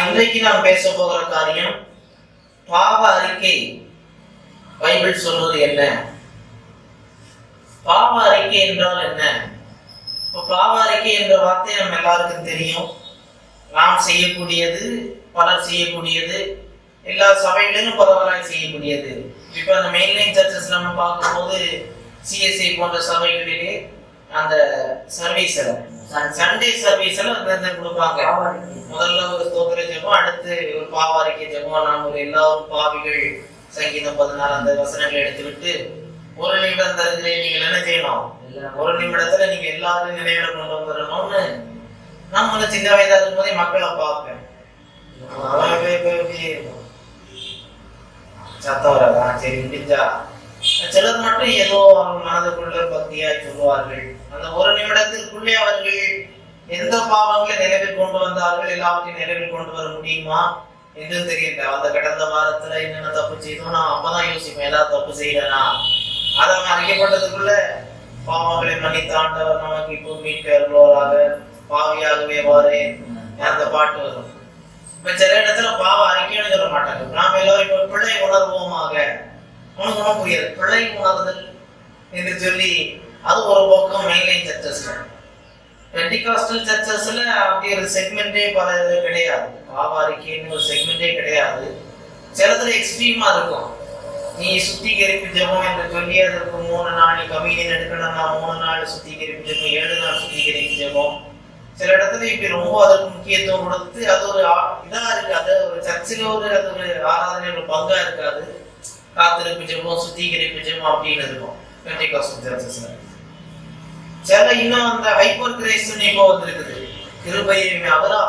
இன்றைக்கு நாம் பேச போகிற காரியம் பாவ அறிக்கை. பைபிள் சொல்வது என்ன? பாவ அறிக்கை என்றால் என்ன? பாவ அறிக்கை என்ற வார்த்தை நம்ம எல்லாருக்கும் தெரியும். நாம் செய்யக்கூடியது, பலர் செய்யக்கூடியது, எல்லா சபைகளிலும் பரவலாய் செய்யக்கூடியது. இப்ப அந்த மெயின்லைன் சர்ச்சஸ் நம்ம பார்க்கும்போது சிஎஸ்ஐ போன்ற சபைகளிலே அந்த சர்வீஸ் சண்டே சர்வீஸ்ல கொடுப்பாங்க. முதல்ல ஒரு ஸ்தோத்திர ஜெபம், அடுத்து ஒரு பாவாரிக்கை ஜெபம். நாம் ஒரு எல்லாரும் பாவிகள் சங்கீதம் 16 அந்த வசனங்களை எடுத்துவிட்டு ஒரு நிமிடம் தருகிறே, நீங்கள் என்ன செய்யணும், ஒரு நிமிடத்துல நீங்க எல்லாரும் நினைவுல கொண்டு வந்துடணும்னு நான் வந்து சின்ன வயதா இருக்கும் போதே மக்களை பார்ப்பேன். சத்தம் வராதா? சரி முடிஞ்சா. சிலர் மட்டும் ஏதோ அவர்கள் மனதுக்குள்ள பக்தியாய் சொல்லுவார்கள். அந்த ஒரு நிமிடத்திற்குள்ளே அவர்கள் எந்த பாவங்களை நிறைவில் கொண்டு வந்தார்கள், எல்லாவற்றையும் நிறைவில் கொண்டு வர முடியுமா என்று தெரியல. அந்த கடந்த வாரத்துல என்னென்ன தப்பு செய்தோம் நான் அப்பதான் யோசிப்பேன், ஏதாவது தப்பு செய்யலனா. அதை அறிக்கப்பட்டதுக்குள்ள பாவங்களை மன்னித்த ஆண்டவர் நமக்கு இப்போ மீட்பவராக பாவியாகவே வாரேன் அந்த பாட்டு வரும். இப்ப சில இடத்துல பாவ அறிக்கைன்னு சொல்ல மாட்டாங்க. நாம் எல்லாரும் இப்ப பிள்ளை உணர்வோமாக, உனக்கு ஒன்றும் புரியாது, பிள்ளை உணர்தல் என்று சொல்லி அது ஒரு பக்கம் மெயின்லைன் சர்ச்சஸ்ல. பெண்டிகாஸ்டல் சர்ச்சஸ்ல அப்படி ஒரு செக்மெண்டே பல கிடையாது, பாவ அறிக்கைன்னு ஒரு செக்மெண்டே கிடையாது. சிலதுல எக்ஸ்ட்ரீமா இருக்கும். நீ சுத்திகரிப்பு ஜெபம் என்று சொல்லி அதற்கு 3 நாள் கம்யூனியன் எடுக்கணும்னா 3 நாள் சுத்திகரிப்பு ஜெபம், 7 நாள் சுத்திகரிப்பு ஜெபம். சில இடத்துல இப்படி ரொம்ப அதற்கு முக்கியத்துவம் கொடுத்து அது ஒரு இதா இருக்காது, ஒரு சர்ச்சில் ஒரு அது ஒரு ஆராதனை ஒரு பங்கா இருக்காது. காத்திருப்பு ஜெபம், சுத்திகரிப்பு ஜெபம் அப்படின்னு இருக்கும் பெண்டிகாஸ்டல் சர்ச்சஸ்ல. சில இன்னும் அந்த ஹைப்பர் கிரேஸ் இப்போ வந்திருக்குது. கிருபையை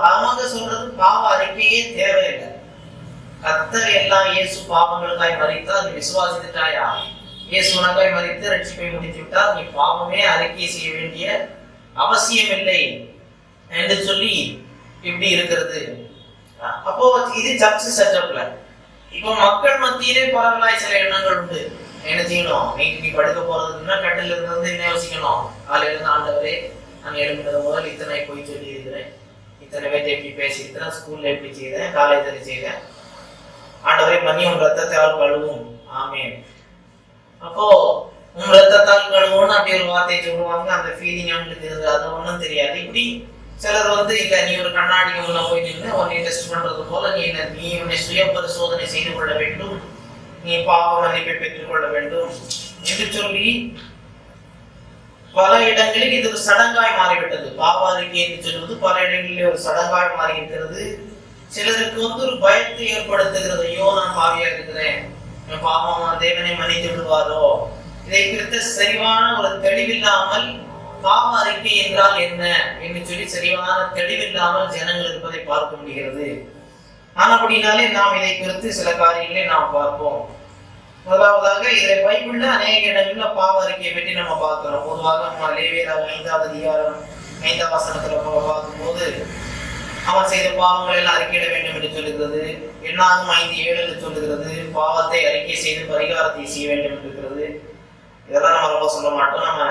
அவங்க சொல்றது பாவ அறிக்கையே தேவையில்லை. கர்த்தர் எல்லாம் இயேசு பாவங்களுக்காய் மரித்தார், நீ விசுவாசித்துட்டாயா, இயேசு உனக்காய் மரித்து ரட்சிப்பை முடித்து விட்டார், நீ பாவமே அறிக்கை செய்ய வேண்டிய அவசியம் இல்லை என்று சொல்லி இப்படி இருக்கிறது. அப்போ இது சர்ச் செட்டப்ல. இப்போ மக்கள் மத்தியிலே பரவலாய் சில எண்ணங்கள் உண்டு. என்ன செய்யணும், நீ படுக்க போறதுன்னா கட்டில இருந்து என்ன யோசிக்கணும், காலையில இருந்து ஆண்டவரே நான் எழுந்தது முதல் இத்தனை போய் சொல்லி இருக்கிறேன், இத்தனை பேர்ட்ட எப்படி பேசியிருக்கிறேன், ஸ்கூல்ல எப்படி செய்தேன், காலேஜில் செய்தேன், ஆண்டவரே பண்ணி உன் ரத்தத்தால் கழுவும், ஆமேன். அப்போ உன் ரத்தத்தால் கழுவும்னு அப்படி ஒரு வார்த்தையை சொல்லுவாங்க. அந்த ஃபீலிங் அவங்களுக்கு இருந்தது, அது ஒன்றும் தெரியாது. இப்படி சிலர் வந்து இல்ல, நீ ஒரு கண்ணாடிக்கு உள்ள போய் நின்று உன்னை டெஸ்ட் பண்றது போல நீ உன்னை சுய பரிசோதனை செய்து கொள்ள வேண்டும், நீ பாவ மன்னிப்பை பெற்றுக் கொள்ள வேண்டும் என்று சொல்லி பல இடங்களில் இது ஒரு சடங்காய் மாறிவிட்டது. பாவ அறிக்கை என்று சொல்வது பல இடங்களிலே ஒரு சடங்காய் மாறி இருக்கிறது. சிலருக்கு வந்து ஒரு பயத்தை ஏற்படுத்துகிறது. ஐயோ நான் பாவியா இருக்கிறேன், என் பாவமா தேவனை மன்னித்து விடுவாரோ. இதை குறித்த சரிவான ஒரு தெளிவில்லாமல் பாவ அறிக்கை என்றால் என்ன என்று சொல்லி சரிவான தெளிவில்லாமல் ஜனங்கள் இருப்பதை பார்க்க முடிகிறது. ஆனபடினாலே நாம் இதை குறித்து சில காரியங்களை நாம் பார்ப்போம். முதலாவதாக இதை பைபிள்ல அநேக இடங்கள்ல பாவ அறிக்கையை பற்றி நம்ம பார்க்கிறோம். பொதுவாக நம்ம லேவியர் 5வது அதிகாரம் 5ஆம் வசனத்துல பார்க்கும்போது அவன் செய்த பாவங்களை எல்லாம் அறிக்கையிட வேண்டும் என்று சொல்லுகிறது. என்னாகும் 5:7 சொல்லுகிறது பாவத்தை அறிக்கை செய்து பரிகாரத்தை செய்ய வேண்டும் என்று இருக்கிறது. இதெல்லாம் நம்ம ரொம்ப சொல்ல மாட்டோம். நம்ம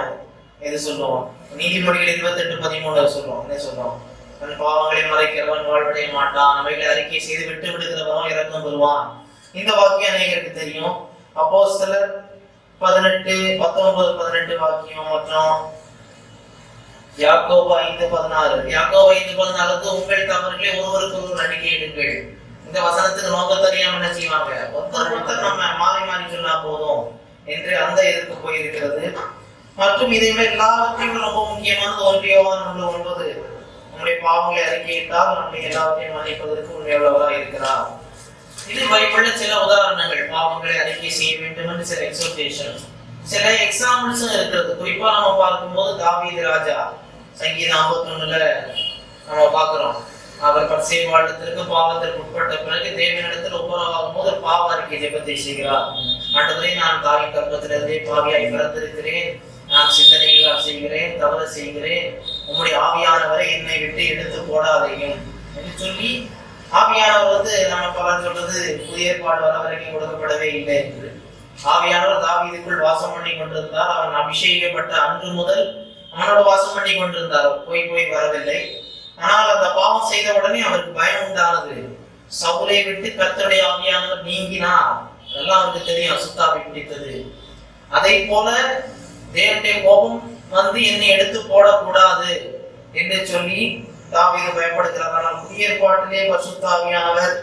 எது சொல்லுவோம், நீதிமொழிகள் 28:13 சொல்லுவோம். என்ன சொல்லுவோம், தன் பாவங்களை மறைக்கிறவன் வாழ்வடைய மாட்டான், அவைகளை அறிக்கை செய்து விட்டு விடுகிறவன் இறக்கம் பெறுவான். இந்த வாக்கியம் அநேகருக்கு தெரியும். அப்போஸ்தலர் 18:19-18 வாக்கியம் மற்றும் யாக்கோபு 5:16 உங்கள் தவறுகளை ஒருவருக்கு ஒருவர் அறிக்கையிடுங்கள். இந்த வசனத்துக்கு நோக்க தெரியாம என்ன செய்வாங்க, ஒருத்தர் நம்ம மாறி மாறி சொன்னா போதும் என்று அந்த இதற்கு போயிருக்கிறது. மற்றும் இதே மாதிரி எல்லாவற்றையும் ரொம்ப முக்கியமானது 1 யோவான் 1:9 நம்முடைய பாவங்களை அறிக்கையிட்டால் நம்முடைய எல்லாவற்றையும் மன்னிப்பதற்கு உண்மையுள்ளவராக இருக்கிறார். இது பைபிள்ல சில உதாரணங்கள், பாவங்களை அறிக்கை செய்ய வேண்டும் என்று சில எக்ஸோர்டேஷன், சில எக்ஸாம்பிள்ஸும் இருக்கிறது. குறிப்பா நம்ம பார்க்கும்போது தாவீது ராஜா சங்கீதம் 51 நம்ம பார்க்கிறோம். அவர் பரிசேய வாழ்த்திற்கு பாவத்திற்கு உட்பட்ட பிறகு தேவனிடத்தில் ஒப்புரவாகும் போது பாவ அறிக்கை ஜெபத்தை செய்கிறார். ஆண்டவரே, நான் தாயின் கர்ப்பத்திலிருந்தே பாவியாய் பிறந்திருக்கிறேன், நான் சிந்தனைகளால் செய்கிறேன், தவறு செய்கிறேன், உம்முடைய ஆவியானவரை என்னை விட்டு எடுத்து போடாதையும் என்று சொல்லி, ஆவியானவர் வந்து நம்ம பலர் சொல்றது புதிய ஏற்பாடு வர வரைக்கும் கொடுக்கப்படவே இல்லை என்று. ஆவியானவர் தாவீதுக்குள் வாசம் பண்ணி கொண்டிருந்தார். அவன் அபிஷேகப்பட்ட அன்று முதல் அவனோட வாசம் பண்ணி கொண்டிருந்தார், போய் வரவில்லை. ஆனால் அந்த பாவம் செய்த உடனே அவருக்கு பயம் உண்டானது. சவுலை விட்டு கர்த்தருடைய ஆவியானவர் நீங்கினார். அதெல்லாம் அவருக்கு தெரியும், அசுத்தாவி பிடித்தது. அதை போல தேவனுடைய கோபம் வந்து என்னை எடுத்து போடக்கூடாது என்று சொல்லி தாவீது பயப்படுகிறார். ஆனால் புதிய ஏற்பாட்டிலே பரிசுத்தாவியானவர்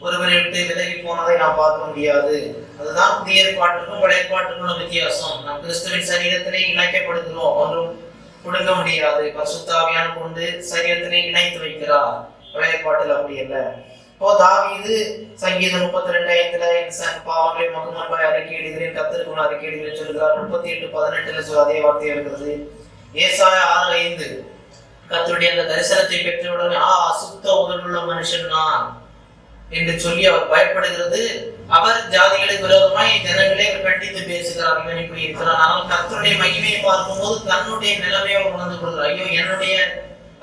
ஒருவரை விட்டு விலகி போனதை நாம் பார்க்க முடியாது. அதுதான் புதிய ஏற்பாட்டுக்கும் பழைய ஏற்பாட்டுக்கும் வித்தியாசம். நாம் கிறிஸ்துவின் சரீரத்திலே இணைக்கப்படுகிறோம், ஒன்றும் கொடுக்க முடியாது. பரிசுத்தாவியான கொண்டு சரீரத்திலே இணைத்து வைக்கிறார். பழைய ஏற்பாட்டில் அப்படி அல்ல. இப்போ தாவீது சங்கீதம் 32:5 பாவங்களை முகமன்பாய் அறிக்கையிடுகிறேன், கர்த்தருக்கு அறிக்கையிடுகிறேன் சொல்கிறார். 38:18 அதே வார்த்தை இருக்கிறது. ஏசாயா 6:5 கர்த்தருடைய அந்த தரிசனத்தை பெற்றவுடனே அசுத்த உடலுள்ள மனுஷன் நான் என்று சொல்லி அவர் பயப்படுகிறது. அவர் ஜாதிகளுக்கு விரோதமாய் ஜனங்களே கண்டித்து பேசுகிறார், இவன் இப்படி இருக்கிறான். ஆனால் கர்த்தருடைய மகிமையை பார்க்கும்போது தன்னுடைய நிலைமையை உணர்ந்து கொள்கிறார். ஐயோ, என்னுடைய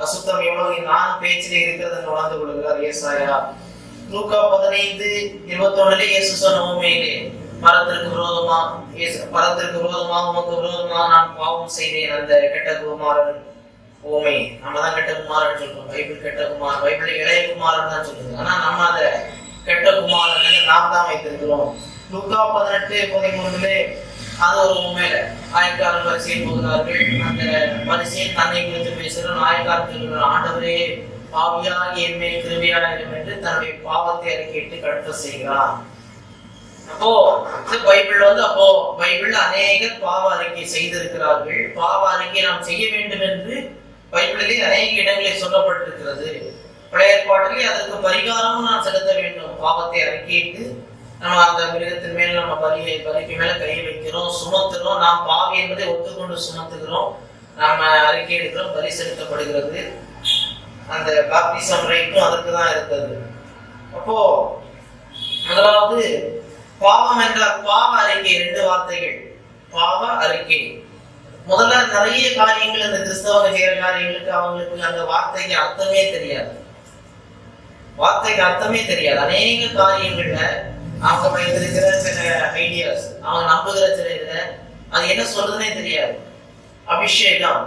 அசுத்தம் எவ்வளவு நான் பேச்சிலே இருக்கிறது என்று உணர்ந்து கொள்கிறார் ஏசாயா. லூக்கா 15:21 இயேசு சொன்ன உண்மையிலே மரத்திற்கு விரோதமாக உமக்கு விரோதமாக நான் பாவம் செய்தேன். அந்த கெட்ட குமாரன் ஓமை, நம்ம தான் கெட்ட குமாரன் சொல்றோம். பைபிள் கெட்ட குமாரன், பைபிள் இளைய குமாரன் தான் சொல்லுது. ஆனா நம்ம அதை கெட்ட குமாரன் நாம் தான் வைத்திருக்கிறோம். லூக்கா 18:13 அது ஒரு உண்மையில ஆயக்காரன் வரிசையில் போகிறார்கள். அந்த வரிசையில் தன்னை குறித்து பேசுகிறோம். ஆயக்காரன் சொல்கிறார், ஆண்டவரே பாவியாகி என் மேல் கிருபையாயிரும் என்று தன்னுடைய பாவத்தை அறிக்கையிட்டு கடுத்த செய்கிறான். அப்போ பைபிள் அப்போ பைபிள் அநேகர் பாவ அறிக்கை செய்திருக்கிறார்கள். பாவ அறிக்கை நாம் செய்ய வேண்டும் என்று பைபிளிலே அநேக இடங்களில் சொல்லப்பட்டிருக்கிறது. பழைய ஏற்பாட்டிலே அதற்கு பரிகாரமும் நாம் செலுத்த வேண்டும். பாவத்தை அறிக்கையிட்டு நம்ம அந்த மிருகத்தின் மேல் நம்ம பலிக்கு மேல கையை வைக்கிறோம், சுமத்துகிறோம். நாம் பாவி என்பதை ஒத்துக்கொண்டு சுமத்துகிறோம், நாம அறிக்கை எடுக்கிறோம், பலி செலுத்தப்படுகிறது. அந்த பாப்டிசம் ரைட்டும் அதற்கு தான் இருந்தது. அப்போ முதலாவது பாவம் என்றால் பாவ அறிக்கை. 2 வார்த்தைகள், பாவ அறிக்கை. முதல்ல நிறைய காரியங்கள் இந்த கிறிஸ்தவங்க செய்யற காரியங்களுக்கு அவங்களுக்கு அந்த வார்த்தைக்கு அர்த்தமே தெரியாது. அநேக காரியங்கள்ல அவங்க வைத்திருக்கிற சில ஐடியாஸ், அவங்க நம்புகிற சில இதுல அது என்ன சொல்றதுன்னே தெரியாது. அபிஷேகம்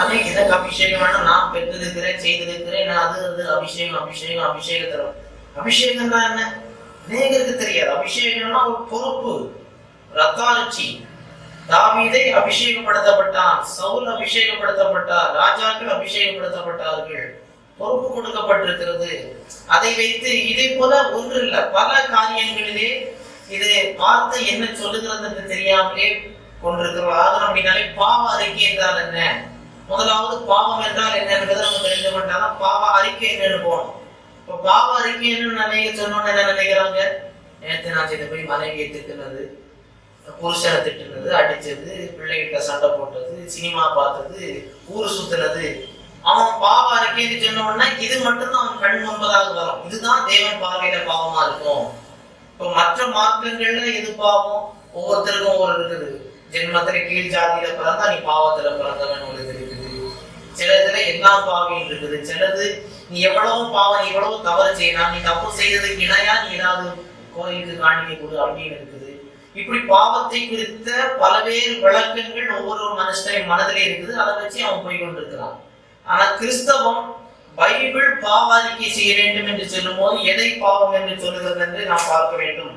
அநேக எனக்கு அபிஷேகம் வேணும், நான் பெற்றிருக்கிறேன், செய்திருக்கிறேன், நான் அது அபிஷேகம் தரும். அபிஷேகம் தான் என்ன அநேகருக்கு தெரியாது. அபிஷேகம்னா ஒரு பொறுப்பு, ரத்தாட்சி. தாவீதை அபிஷேகப்படுத்தப்பட்டான், சவுல் அபிஷேகப்படுத்தப்பட்டார், ராஜாக்கள் அபிஷேகப்படுத்தப்பட்டார்கள், பொறுப்பு கொடுக்கப்பட்டிருக்கிறது. அதை வைத்து இதை போல ஒன்று இல்ல, பல காரியங்களிலே இது வார்த்தை என்ன சொல்லுகிறது என்று தெரியாமலே கொண்டிருக்கிறோம். ஆகணும் அப்படின்னாலே பாவ அறிக்கை என்றால் என்ன, முதலாவது பாவம் என்றால் என்ன என்பதை நம்ம தெரிந்து கொண்டாதான் பாவ அறிக்கை என்னன்னு போகணும். இப்ப பாவ அறிக்கை என்ன சொன்னோன்னு என்ன நினைக்கிறாங்க, நேற்று நான் செய்த போய் மனைவியை திட்டுனது, புருஷனை திட்டுனது, அடிச்சது, பிள்ளைகிட்ட சண்டை போட்டது, சினிமா பார்த்தது, ஊரு சுத்தினது, அவன் பாவ அறிக்கைன்னு சொன்னோம்னா இது மட்டும்தான் அவன் கண் முன்பதாக வரும். இதுதான் தேவன் பார்வையில பாவமா இருக்கும். இப்ப மற்ற மார்க்கங்கள்ல எது பாவம், ஒவ்வொருத்தருக்கும் ஒவ்வொரு இருக்குது. ஜென்மத்துல கீழ் ஜாதியில பிறந்தா நீ பாவத்துல பிறந்தவன் ஒரு இருக்குது. சிலதுல எல்லாம் பாவின்னு இருக்குது. சிலது நீ எவ்வளவு பாவம், நீ எவ்வளவு தவறு செய்யலாம், நீ தப்பு செய்ததுக்கு இணையா நீ ஏதாவது கோயிலுக்கு காணிக்கை கொடு அப்படின்னு இருக்குது. இப்படி பாவத்தை குறித்த பல்வேறு விளக்கங்கள் ஒவ்வொரு மனுஷனின் மனதிலே இருக்குது. அதை வச்சு அவன் போய் கொண்டிருக்கிறான். ஆனா கிறிஸ்தவம் பைபிள் பாவ அறிக்கை செய்ய வேண்டும் என்று சொல்லும் போது எதை பாவம் என்று சொல்லுகிறது என்று நாம் பார்க்க வேண்டும்.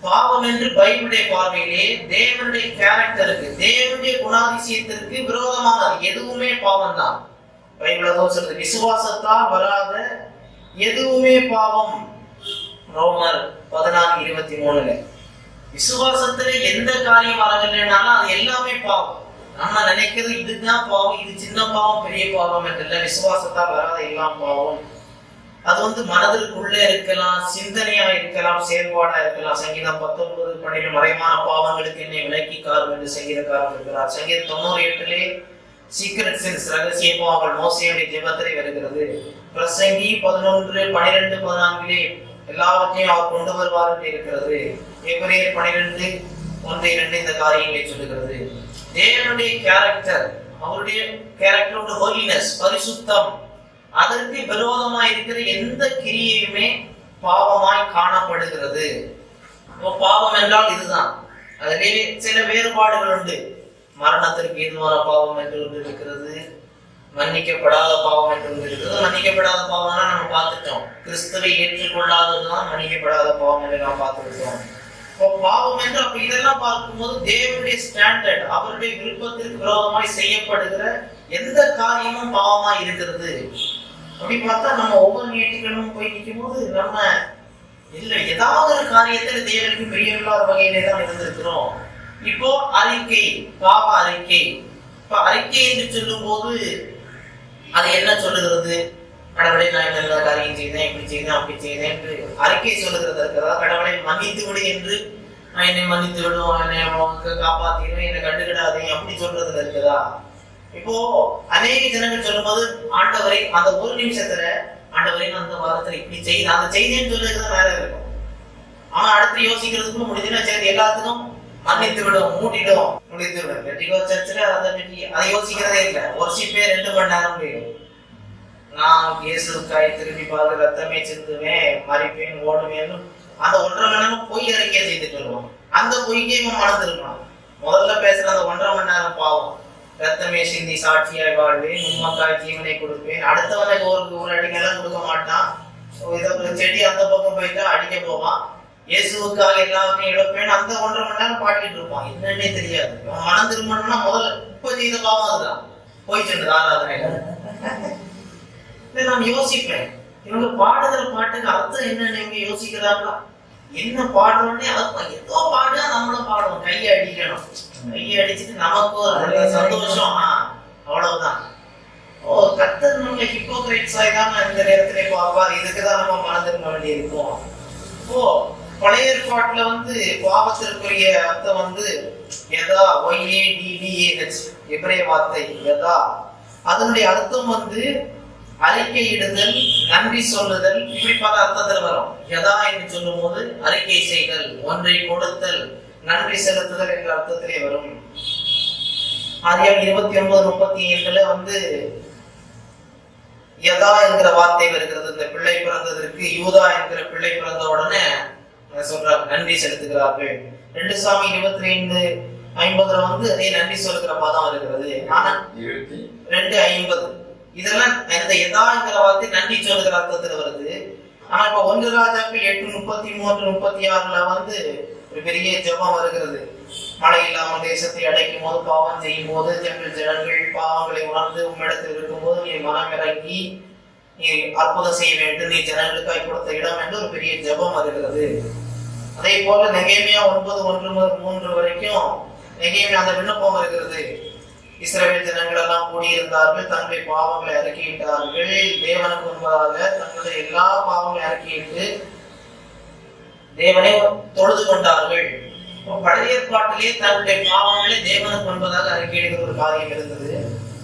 பாவம் என்று பைபிளுடைய பார்வையிலே தேவனுடைய கேரக்டருக்கு, தேவனுடைய குணாதிசயத்திற்கு விரோதமானது எதுவுமே பாவம் தான். பைபிள் சொல்றது, விசுவாசத்தால் வராத எதுவுமே பாவம். ரோமர் 14:23 விசுவாசத்துல எந்த காரியம் வரவில்லைனாலும் அது எல்லாமே பாவம். நம்ம நினைக்கிறது இதுதான் பாவம், இது சின்ன பாவம் பெரிய பாவம் என்றல்ல, விசுவாசத்தால் வராத எல்லாம் பாவம். அது மனதிற்குள்ளே இருக்கலாம், சிந்தனையா இருக்கலாம், செயல்பாடா இருக்கலாம். சங்கீதம் 19:12 மறைமான பாவங்களுக்கு என்னை விலக்கி காரும் என்று சங்கீதக்காரன் இருக்கிறார். சங்கீதம் 98 சீக்ரெட் சின்ஸ், ரகசிய பாவங்கள் மோசேயுடைய ஜெபத்திலே வருகிறது. பிரசங்கி 11:12-14 எல்லாவற்றையும் அவர் கொண்டு வருவார் என்று இருக்கிறது. எபிரேயர் 12:1-2 இந்த காரியங்களை சொல்லுகிறது. தேவனுடைய கேரக்டர், அவருடைய கேரக்டரோட ஹோலினஸ், பரிசுத்தம், அதற்கு விரோதமாய் இருக்கிற எந்த கிரியையுமே பாவமாய் காணப்படுகிறது. பாவம் என்றால் இதுதான். அதிலே சில வேறுபாடுகள் உண்டு. மரணத்திற்கு எதுவான பாவம் என்று ஒன்று இருக்கிறது, மன்னிக்கப்படாத பாவம் என்று இருக்குது. மன்னிக்கப்படாத பாவம்னா நம்ம பார்த்துட்டோம். கிறிஸ்துவை ஏற்றுக்கொள்ளாததுதான் மன்னிக்கப்படாத பாவம் என்று நாம் பார்த்துருக்கோம். இப்போ பாவம் என்று அப்ப இதெல்லாம் பார்க்கும்போது தேவனுடைய ஸ்டாண்டர்ட், அவருடைய விருப்பத்திற்கு விரோதமாய் செய்யப்படுகிற எந்த காரியமும் பாவமா இருக்கிறது. அப்படி பார்த்தா நம்ம ஒவ்வொரு ஞாயிற்றுக்கிழமும் போய் நிற்கும் போது நம்ம இல்லை ஏதாவது ஒரு காரியத்தில் தேவனுக்கு பிரியமில்லாத வகையிலே தான் இருந்திருக்கிறோம். இப்போ அறிக்கை, பாவ அறிக்கை. இப்ப அறிக்கை என்று சொல்லும் போது அது என்ன சொல்லுகிறது? கடவுளை நான் என்ன காரியம் செய்தேன், இப்படி செய்தேன், அப்படி செய்தேன் என்று அறிக்கை சொல்லுகிறது இருக்கிறதா? கடவுளை மன்னித்து விடு என்று நான் என்னை மன்னித்து விடும், என்னை காப்பாத்திடும், என்னை கண்டுகிடாதே அப்படி சொல்றதுல இருக்குதா? இப்போ அநேக ஜனங்கள் சொல்லும்போது ஆண்டவரை அந்த ஒரு நிமிஷத்துல ஆண்டவரை அந்த வாரத்துல இப்படி செய்த அந்த செய்தின்னு சொல்லுறது வேற இருக்கும். ஆனா அடுத்து யோசிக்கிறதுக்கும் முடிஞ்சுன்னா சரி எல்லாத்துக்கும் மன்னித்து விடும், மூடிடும், முடித்து விடும். வெட்டிகோ சர்ச்சில் அதை யோசிக்கிறதே இல்லை. ஒர்ஷிப்பே 2 மணி நேரம் போயிடும். நான் இயேசுக்காய் திரும்பி பார்த்து ரத்தமே சிந்துவேன், மறிப்பேன், ஓடுவேன், அந்த 1.5 மணி நேரம் பொய் அறிக்கை செய்துட்டு வருவோம். அந்த பொய்க்கே மறந்துருக்கணும். முதல்ல பேசுற அந்த 1.5 மணி நேரம் பாவம், ரத்தமே சிந்தி சாட்சியாய் வாழ்வேன், உண்மைக்காய் ஜீவனை கொடுப்பேன். அடுத்தவனுக்கு ஒரு அடிக்கெல்லாம் கொடுக்க மாட்டான். செடி அந்த பக்கம் போயிட்டா அடிக்க போவான். இயேசுக்காக எல்லாத்தையும் இழப்பேன் அந்த 1.5 மணி நேரம் பாடிட்டு இருப்பான். என்னன்னே தெரியாது. மனம் திரும்பணும்னா முதல்ல இப்ப செய்த பாவம் அதுதான். போய் சொன்னது ஆராதனையில நான் யோசிப்பேன், இவங்க பாடுகிற பாட்டுக்கு அர்த்தம் என்னன்னு இவங்க யோசிக்கிறாங்களா? என்ன பாடுறோன்னே ஏதோ பாடுனா நம்மளும் பாடுவோம். கையை அடிக்கணும், கையை அடிச்சுட்டு நமக்கு ஒரு சந்தோஷம், அவ்வளவுதான். கர்த்தர் நம்மளை ஹிப்போக்ரைட்ஸாய் தான் இந்த நேரத்திலே பார்ப்பார். இதுக்குதான் நம்ம மனம் திரும்ப வேண்டி இருக்கும். பழைய ஏற்பாட்டுல பாவத்திற்குரிய அர்த்தம் யதா, YADDAH எபிரேய வார்த்தை யதா. அதனுடைய அர்த்தம் அறிக்கையிடுதல், நன்றி சொல்லுதல், இப்படி பல அர்த்தத்துல வரும். யதா என்று சொல்லும் போது அறிக்கை செய்தல், ஒன்றை கொடுத்தல், நன்றி செலுத்துதல் என்ற அர்த்தத்திலே வரும். ஆதியாகமம் 29:37 யதா என்கிற வார்த்தை வருகிறது. இந்த பிள்ளை பிறந்ததற்கு யூதா என்கிற பிள்ளை பிறந்த உடனே சொல்றாங்க நன்றி செலுத்துகிறார்கள். 2 சாமுவேல் 22:50 அதே நன்றி சொல்லுகிற பதம் வருகிறது. ஆனா 2:50 இதெல்லாம் இந்த யதாங்கிற வார்த்தை நன்றி சொல்லுகிற அர்த்தத்துல வருது. ஆனா இப்ப 1 ராஜாக்கள் 8:33-36 ஒரு பெரிய ஜெபம் வருகிறது. மழை இல்லாமல் தேசத்தை அடைக்கும் போது, பாவம் செய்யும் போது, ஜனங்கள் பாவங்களை உணர்ந்து உம்மிடத்தில் இருக்கும் போது நீ மனம் இறங்கி நீ அற்புதம் செய்ய வேண்டும், நீ ஜனங்களுக்காய் கொடுத்த இடம் என்று ஒரு பெரிய ஜெபம் வருகிறது. அதே போல நெகேமியா 9:1-3 வரைக்கும் நெகேமியா அந்த விண்ணப்பம் வருகிறது. இஸ்ரவேல் ஜனங்கள் எல்லாம் கூடியிருந்தார்கள், தங்களுடைய பாவங்களை அறிக்கையிட்டார்கள், தேவனுக்கு முன்பதாக தங்களுடைய எல்லா பாவங்களை அறிக்கையிட்டு தேவனை தொழுது கொண்டார்கள். பழைய ஏற்பாட்டிலே தங்களுடைய பாவங்களை தேவனுக்கு முன்பதாக அறிக்கையிடுகிற ஒரு காரியம் இருந்தது.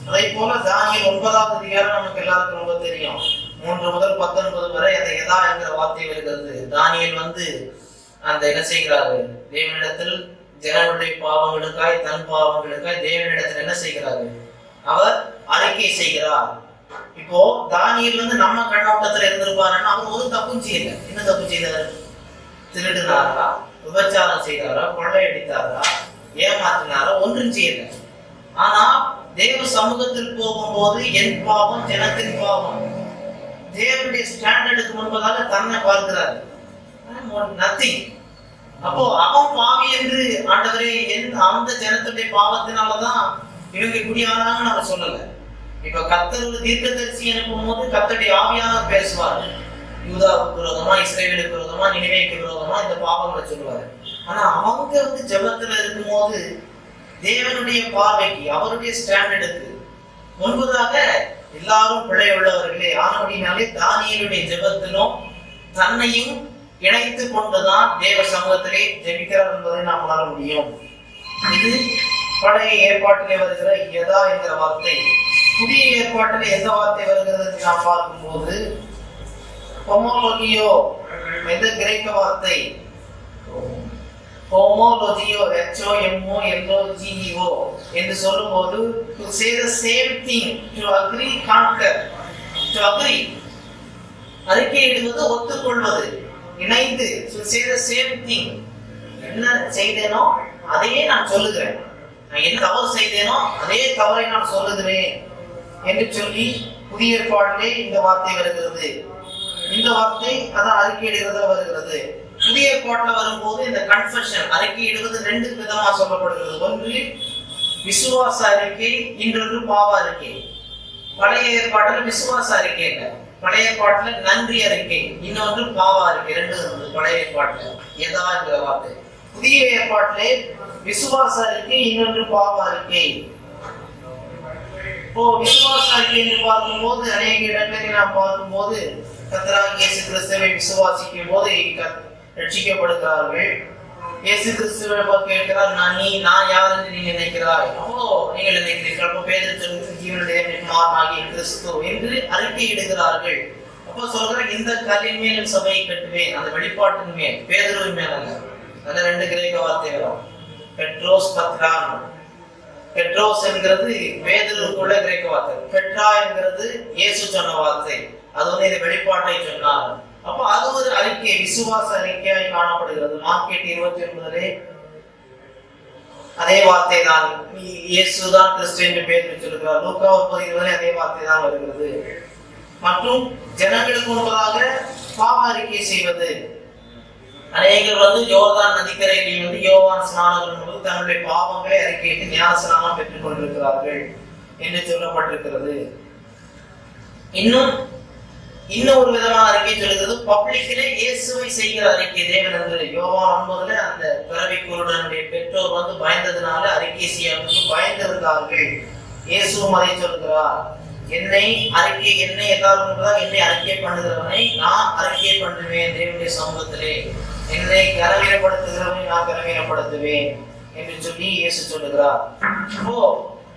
அதே போல தானியேல் 9வது அதிகாரம் நமக்கு எல்லாருக்கும் ரொம்ப தெரியும். 3 முதல் 19 வரை அந்த யதா என்கிற வார்த்தை வருகிறது. தானியேல் அந்த என்ன செய்கிறாரு? தேவனிடத்தில் ஜனங்களுடைய பாவங்களுக்காய், தன் பாவங்களுக்காய் தேவனிடத்தில் என்ன செய்கிறாரு? அவர் அறிக்கை செய்கிறார். இப்போ தானியேல் நம்ம கண்ணோட்டத்துல இருந்திருப்பாருன்னா அவர் ஒரு தப்பும் செய்யல. என்ன தப்பு செய்தாரு? திருடினாரா, விபச்சாரம் செய்தாரா, கொள்ளையடித்தாரா, ஏமாற்றினாரா? ஒன்றும் செய்யல. ஆனா தேவ சமூகத்தில் போகும்போது என் பாவம், ஜனத்தின் பாவம், தேவனுடைய ஸ்டாண்டர்டுக்கு முன்பதாக தன்னை பார்க்கிறார். நத்திங். அப்போ அவன் பாவி என்று ஆண்டவரே அந்த ஜனத்துடைய பாவத்தினாலதான் இவங்க குடியானாங்க நம்ம சொல்லல. இப்ப கர்த்தர் ஒரு தீர்க்கதரிசி அனுப்பும் போது கர்த்தருடைய ஆவியானவர் பேசுவார். யூதாவுக்கு விரோதமா, இஸ்ரவேலுக்கு விரோதமா, நினிவேக்கு விரோதமா இந்த பாவங்களை சொல்லுவாரு. ஆனா அவங்க ஜெபத்துல இருக்கும் போது தேவனுடைய பார்வைக்கு, அவருடைய ஸ்டாண்டர்டுக்கு முன்பதாக எல்லாரும் பிழை உள்ளவர்களே ஆனபடினாலே தானியேலுடைய ஜெபத்திலும் தன்னையும் இணைத்து கொண்டுதான் தேவ சமூகத்திலே ஜெபிக்கிறார் என்பதை நாம் உணர முடியும். இது பழைய ஏற்பாட்டிலே வருகிற யதா என்கிற வார்த்தை. புதிய ஏற்பாட்டிலே எந்த வார்த்தை வருகிறது நாம் பார்க்கும்போது ஹோமோலோகியோ என்ற கிரேக்க வார்த்தை, ஹோமோலோஜியோ HOMOLOGEO என்று சொல்லும் போது to say the same thing, to agree, conquer, to agree, அறிக்கையிடுவது, ஒத்துக்கொள்வது, இணைந்து, to say the same thing. என்ன செய்தேனோ அதையே நான் சொல்லுகிறேன், நான் என்ன தவறு செய்தேனோ அதே தவறை நான் சொல்லுகிறேன். என்று சொல்லி புதிய ஏற்பாட்டிலே இந்த வார்த்தை வருகிறது. இந்த வார்த்தை அதான் அறிக்கையிடுகிறதுல வருகிறது. புதிய ஏற்பாட்டுல வரும்போது இந்த கன்ஃபெஷன் அறிக்கையிடுவது ரெண்டு விதமா சொல்லப்படுகிறது. ஒன்று விசுவாச அறிக்கை, இன்னொன்று பாவ அறிக்கை. பழைய ஏற்பாட்டுல விசுவாச அறிக்கை இல்ல, பழைய ஏற்பாட்டுல நன்றி அறிக்கை, இன்னொன்று பாவ அறிக்கை. ரெண்டு இருந்தது பழைய ஏற்பாட்டுல எதா என்கிற வார்த்தை. புதிய ஏற்பாட்டிலே விசுவாச அறிக்கை, இன்னொன்று பாவ அறிக்கை. இப்போ விசுவாச அறிக்கை என்று பார்க்கும்போது அநேக இடங்களில் நாம் பார்க்கும்போது கர்த்தராகிய இயேசு கிறிஸ்துவை விசுவாசிக்கும் போது ரட்சிக்கப்படுகிறார்கள். இயேசு கிறிஸ்துவை கேட்கிறார், நான் யார் என்று நீ நினைக்கிறாய்? நீங்கள் நினைக்கிறீர்கள். அப்போ பேதுரு சொல்லுகிறது, ஜீவனுடைய குமாரனாகிய கிறிஸ்து என்று அறிக்கையிடுகிறார்கள். அப்போ சொல்ற இந்த கல்லின் மேல் சபையை கட்டுவேன். அந்த வெளிப்பாட்டின் மேல், பேதுருவின் மேல் அல்ல. அதுல ரெண்டு கிரேக்க வார்த்தைகளும் பெட்ரோஸ் பத்ரான். பெட்ரோஸ் என்கிறது பேதுருவுக்குள்ள கிரேக்க வார்த்தை. பெட்ரா என்கிறது இயேசு சொன்ன வார்த்தை. அது இந்த வெளிப்பாட்டை சொன்னார். அப்ப அது ஒரு அறிக்கை, விசுவாச அறிக்கையாய் காணப்படுகிறது. மார்க் 8:29 அதே வார்த்தை தான், இயேசுதான் கிறிஸ்து என்று பேதுரு சொல்கிறார். லூக்கா 9:20 அதே வார்த்தை தான் வருகிறது. மற்றும் ஜனங்களுக்கு முன்பதாக பாவ அறிக்கை செய்வது. அநேகர் யோர்தான் நதிக்கரையில் யோவான் ஸ்நானகன் போது தன்னுடைய பாவங்களை அறிக்கையிட்டு ஞானஸ்நானம் பெற்றுக் கொண்டிருக்கிறார்கள் என்று சொல்லப்பட்டிருக்கிறது. இன்னும் ஒரு விதமான அறிக்கை சொல்லுகிறது, பப்ளிக்கிலே இயேசுவை செய்கிற அறிக்கை. தேவன் என்று யோவான் 9 அந்த பிறவி குருடனுடைய பெற்றோர் பயந்ததுனால அறிக்கை செய்ய பயந்திருந்தார்கள். இயேசுவும் அதை சொல்கிறார், என்னை எல்லாரும் என்னை அறிக்கை பண்ணுகிறவனை நான் அறிக்கை பண்ணுவேன் தேவனுடைய சமூகத்திலே, என்னை கரவீனப்படுத்துகிறவனை நான் கரவீனப்படுத்துவேன் என்று சொல்லி இயேசு சொல்லுகிறார். அப்போ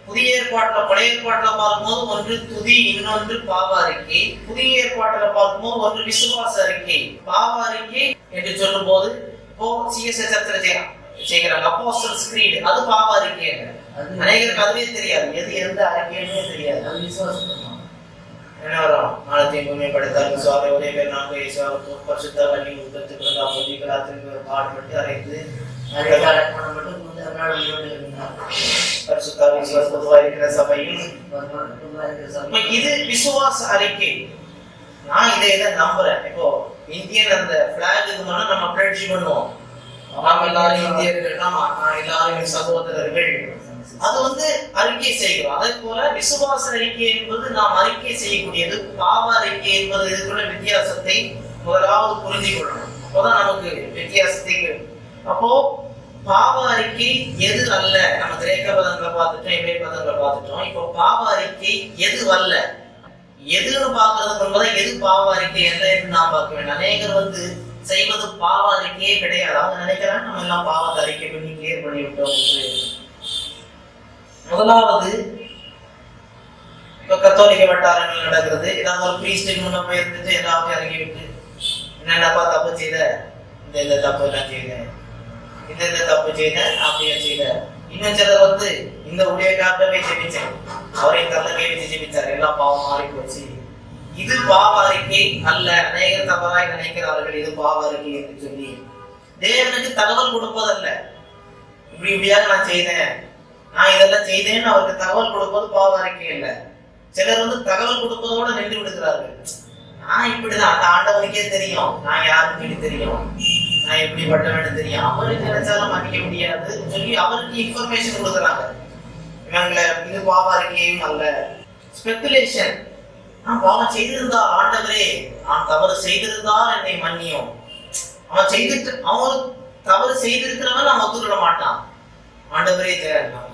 புதிய ஏற்பாட்டுல பழைய ஏற்பாட்டுல பார்க்கும்போது ஒன்று துதி, இன்னொன்று பாவ அறிக்கை. புதிய ஏற்பாட்டுல பார்க்கும்போது ஒன்று விசுவாச அறிக்கை. பாவ அறிக்கை என்று சொல்லும் போது இப்போ சிஎஸ்எஸ்ல செய்கிறாங்க அப்போஸ்டல்ஸ் க்ரீட், அது பாவ அறிக்கை. அநேகருக்கு அதுவே தெரியாது, எந்த அறிக்கையுமே தெரியாது. அது விசுவாசம் என்ன வரும், நாளத்தையும் பூமியப்படுத்தார் விசுவாச ஒரே பேர் நாங்கள் ஈஸ்வரத்து பரிசுத்த வள்ளி உத்தத்துக்கு பாடுபட்டு அரைத்து இது விசுவாச அறிக்கை. நான் இதை நம்புறேன். இப்போ இந்தியன் அந்த பிளாக் இது பண்ணா நம்ம பிளட்ஜ் பண்ணுவோம், நாம் எல்லாரும் இந்தியர்கள், ஆமா எல்லாரும் சகோதரர்கள், அது அறிக்கை செய்கிறோம். அதே போல விசுவாச அறிக்கை என்பது நாம் அறிக்கை செய்யக்கூடியது. பாவ அறிக்கை என்பது இதுக்குள்ள வித்தியாசத்தை முதலாவது புரிந்து கொள்ளணும். அப்போதான் நமக்கு வித்தியாசத்தை. அப்போ பாவ அறிக்கை எது அல்ல, நம்ம கிரேக்க பதங்களை பார்த்துட்டோம், இவரே பதங்களை பார்த்துட்டோம். இப்போ பாவ அறிக்கை எது அல்ல, எதுன்னு பாக்குறதுக்கு முன்பதான் எது பாவ அறிக்கை என்று நாம் பார்க்க வேண்டும். அநேகர் செய்வது பாவ அறிக்கையே கிடையாது. அவங்க நினைக்கிறாங்க நம்ம எல்லாம் பாவத்தை அறிக்கை பண்ணி கிளியர் பண்ணி விட்டோம். முதலாவது இப்ப கத்தோலிக்க வட்டாரங்கள் நடக்கிறது. ஏதாவது ஒரு பிரீஸ்டுக்கு முன்ன போய் இருந்துட்டு எல்லாத்தையும் இறங்கி விட்டு, என்னென்னப்பா தப்பு செய்த, இந்த தப்பு எல்லாம் செய்த, இந்த தப்பு செய்த, அப்படியே செய்த. இன்னும் சிலர் இந்த ஊழியக்காரவே ஜெபிச்சேன், அவரையும் கல்லக்கே வச்சு ஜெபிச்சார், எல்லாம் பாவம் மாறி போச்சு. இது பாவ அறிக்கை அல்ல. அநேகர் தவறாய் நினைக்கிறார்கள் இது பாவ அறிக்கை என்று சொல்லி. தேவனுக்கு தகவல் கொடுப்பதல்ல, இப்படியாக நான் செய்தேன், நான் இதெல்லாம் செய்தேன்னு அவருக்கு தகவல் கொடுப்பது பாவ அறிக்கை இல்ல. சிலர் தகவல் கொடுப்பதோட நின்று விடுகிறார்கள். நான் இப்படிதான், அந்த ஆண்டவனுக்கே தெரியும் நான் யாருன்னு தெரியும், நான் எப்படிப்பட்டவன்னு தெரியும், அவருக்கு நினைச்சாலும் மன்னிக்க முடியாது சொல்லி அவருக்கு இன்ஃபர்மேஷன் கொடுக்குறாங்க. இவங்களை இது பாவ அறிக்கையும் அல்ல. ஸ்பெகுலேஷன், நான் பாவம் செய்திருந்தா ஆண்டவரே, நான் தவறு செய்திருந்தால் என்னை மன்னியும். அவன் தவறு செய்திருக்கிறவன் அவன் ஒத்துக்கிட மாட்டான். ஆண்டவரே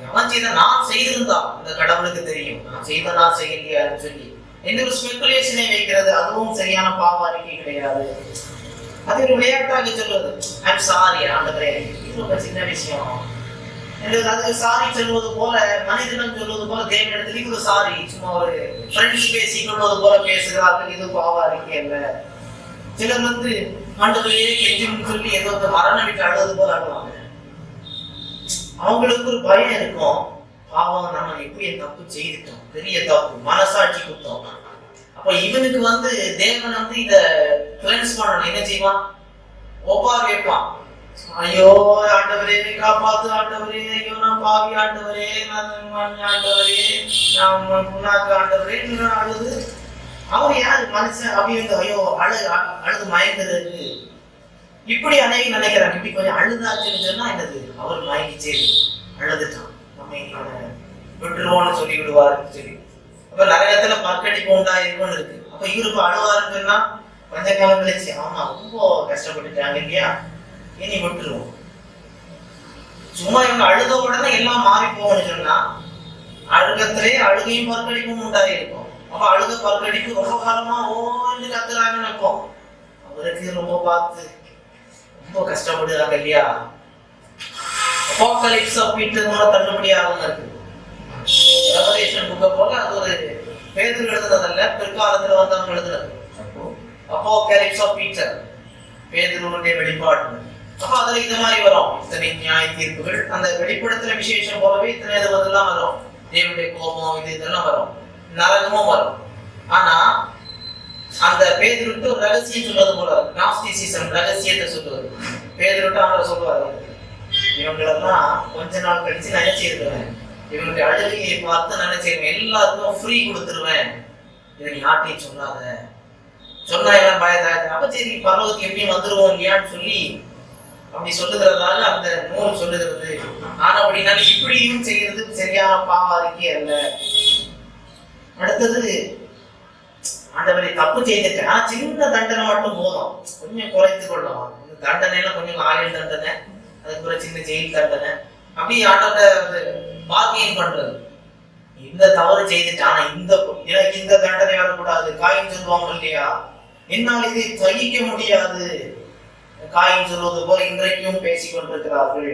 அவன் செய்த, நான் செய்திருந்தா இந்த கடவுளுக்கு தெரியும், நான் செய்தனா செய்யலையான்னு சொல்லி எந்த ஒரு ஸ்பெகுலேஷனை வைக்கிறது, அதுவும் சரியான பாவ அறிக்கை கிடையாது. அது ஒரு விளையாட்டாக சொல்வது, ஐம் சாரி ஆண்டவரே, இது ஒரு சின்ன விஷயம் என்று அதுக்கு சாரி சொல்வது போல, மனிதனம் சொல்வது போல தேவனிடத்துல இது சாரி, சும்மா ஒரு ஃப்ரெண்ட்ஸ் பேசிக் கொள்வது போல பேசுகிறார்கள். இது பாவ அறிக்கை அல்ல. சிலர் ஆண்டவரையே கெஞ்சுன்னு சொல்லி ஏதோ மரண விட்டு அழுவது போல அழுவாங்க. அவங்களுக்கு ஒரு பயம் இருக்கும், பாவம் நம்ம எப்படி தப்பு செய்துட்டோம், பெரிய தப்பு, மனசாட்சி குத்தம். அப்ப இவனுக்கு தேவன் இத கிளென்ஸ் பண்ணணும். என்ன செய்வான், ஒப்பார் வைப்பான். ஐயோ ஆண்டவரே காப்பாத்து ஆண்டவரே, ஐயோ நான் பாவி ஆண்டவரே, நான் ஆண்டவரே, நான் புண்ணாக்கு ஆண்டவரே அழுது. அவர் யாரு மனுஷன் அப்படின்னு ஐயோ அழுது மயங்குறது. இப்படி அநேக நினைக்கிறாங்க. இப்படி கொஞ்சம் அழுதாச்சுன்னு சொன்னா என்னது, அவர் மயங்கிச்சே அழுதுட்டான், நம்ம விட்டுருவோம்னு சொல்லி விடுவாருன்னு சொல்லி. அப்ப நரகத்துல பற்கடிப்பு உண்டாயிருக்கும்னு இருக்கு. அப்ப இவருக்கு அழுவாருன்னு சொன்னா கொஞ்ச காலம் கழிச்சு ஆமா ரொம்ப கஷ்டப்பட்டுட்டாங்க இல்லையா, இனி விட்டுருவோம். சும்மா இவங்க அழுத உடனே எல்லாம் மாறி போகணும்னு சொன்னா அழுகத்திலே அழுகையும் பற்கடிப்பும் உண்டாயிருக்கும். அப்ப அழுக பற்கடிப்பு ரொம்ப காலமா ஓன்னு கத்துறாங்கன்னு நினைப்போம். அவருக்கு ரொம்ப பார்த்து ரொம்ப கஷ்டப்படுறாங்க இல்லையா. அபாக்கலிப்ஸ் அப்படின்றது தள்ளுபடியாகவும் இருக்கு. ரெவலேஷன் புக்கை போல அது ஒரு பேதுரு எழுதுனதல்ல, பிற்காலத்துல வந்தவங்க எழுதுனது. அபாக்கலிப்ஸ் ஆஃப் பீட்டர், பேதுருவுடைய வெளிப்பாடு. அப்ப அதுல இந்த மாதிரி வரும், இத்தனை நியாய தீர்ப்புகள். அந்த வெளிப்படுத்துற விசேஷம் போலவே இத்தனை இதெல்லாம் வரும். தேவனுடைய கோபம் இதெல்லாம் வரும், நரகமும் வரும். ஆனா அந்த பேதுருட்டு ஒரு ரகசியம் சொல்வது போல நாஸ்டிசிசம், ரகசியத்தை சொல்லுவது. பேதுருட்டு அவர் சொல்லுவாரு, இவங்களெல்லாம் கொஞ்ச நாள் கழிச்சு நினைச்சிருக்கிறேன், இவங்களுடைய அழுகையை பார்த்து நினைச்சிருவேன், எல்லாருக்கும் ஃப்ரீ கொடுத்துருவேன், இதை நீ யார்ட்டையும் சொல்லாத, சொன்னா எல்லாம் பயதாது. அப்ப சரி பரலோகத்துக்கு எப்படியும் வந்துருவோம் இல்லையான்னு சொல்லி அப்படி சொல்லுகிறதால அந்த நூல் சொல்லுகிறது. ஆனா அப்படின்னா இப்படியும் செய்யறது சரியான பாவாரிக்கை அல்ல. அடுத்தது ஆண்டவரை தப்பு செய்துட்டேன், ஆனா சின்ன தண்டனை மட்டும் போதும், கொஞ்சம் குறைத்து கொள்ளலாம். தண்டனை எல்லாம் கொஞ்சம் ஆயுள் தண்டனை, அதுக்கு ஒரு சின்ன ஜெயில் தண்டனை, அப்படி ஆண்டவரை பார்க்கிங் பண்றது. இந்த தவறு செய்துட்டான், எனக்கு இந்த தண்டனை வரக்கூடாது. காயின் சொல்லுவாங்க இல்லையா, என்னால் இதை சகிக்க முடியாது, காயின் சொல்வது போல இன்றைக்கும் பேசிக் கொண்டிருக்கிறார்கள்.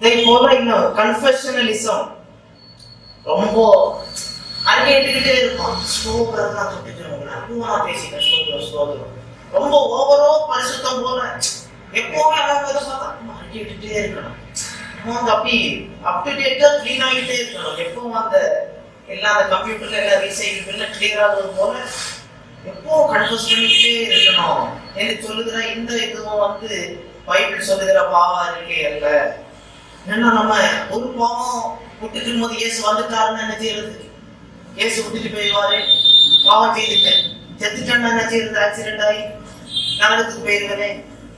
இதே போல இன்னும் கன்ஃபெஷனலிசம் ரொம்ப அறிக்கையிட்டுக்கிட்டே இருக்கும். ஸ்லோகர்லாம் தொட்டுக்கிறவங்க பேசிக்கிறேன், ரொம்ப ஓவரோ பரிசுத்தம் போல எப்பவுமே அறிக்கையிட்டுட்டே இருக்கணும். அப்படி அப் டு டேட்டா கிளீன் ஆகிட்டே இருக்கணும். எப்பவும் அந்த எல்லா அந்த கம்ப்யூட்டர்ல எல்லா ரீசைக்கிள் கிளியர் ஆகுது போல எப்பவும் கன்ஃபர்ஸ் பண்ணிக்கிட்டே இருக்கணும். எனக்கு சொல்லுகிற இந்த இதுவும் பைபிள் சொல்லுகிற பாவா இருக்கே அல்ல. ஏன்னா நம்ம ஒரு பாவம் விட்டுக்கும் போது இயேசு வந்துட்டாருன்னு என்ன செய்யறது, இயேசு விட்டுட்டு போயிடுவாரு, பாவம் செய்துட்டேன் செத்துட்டேன்னு என்ன செய்யறது, ஆக்சிடென்ட் ஆகி நரகத்துக்கு போயிருவேனே.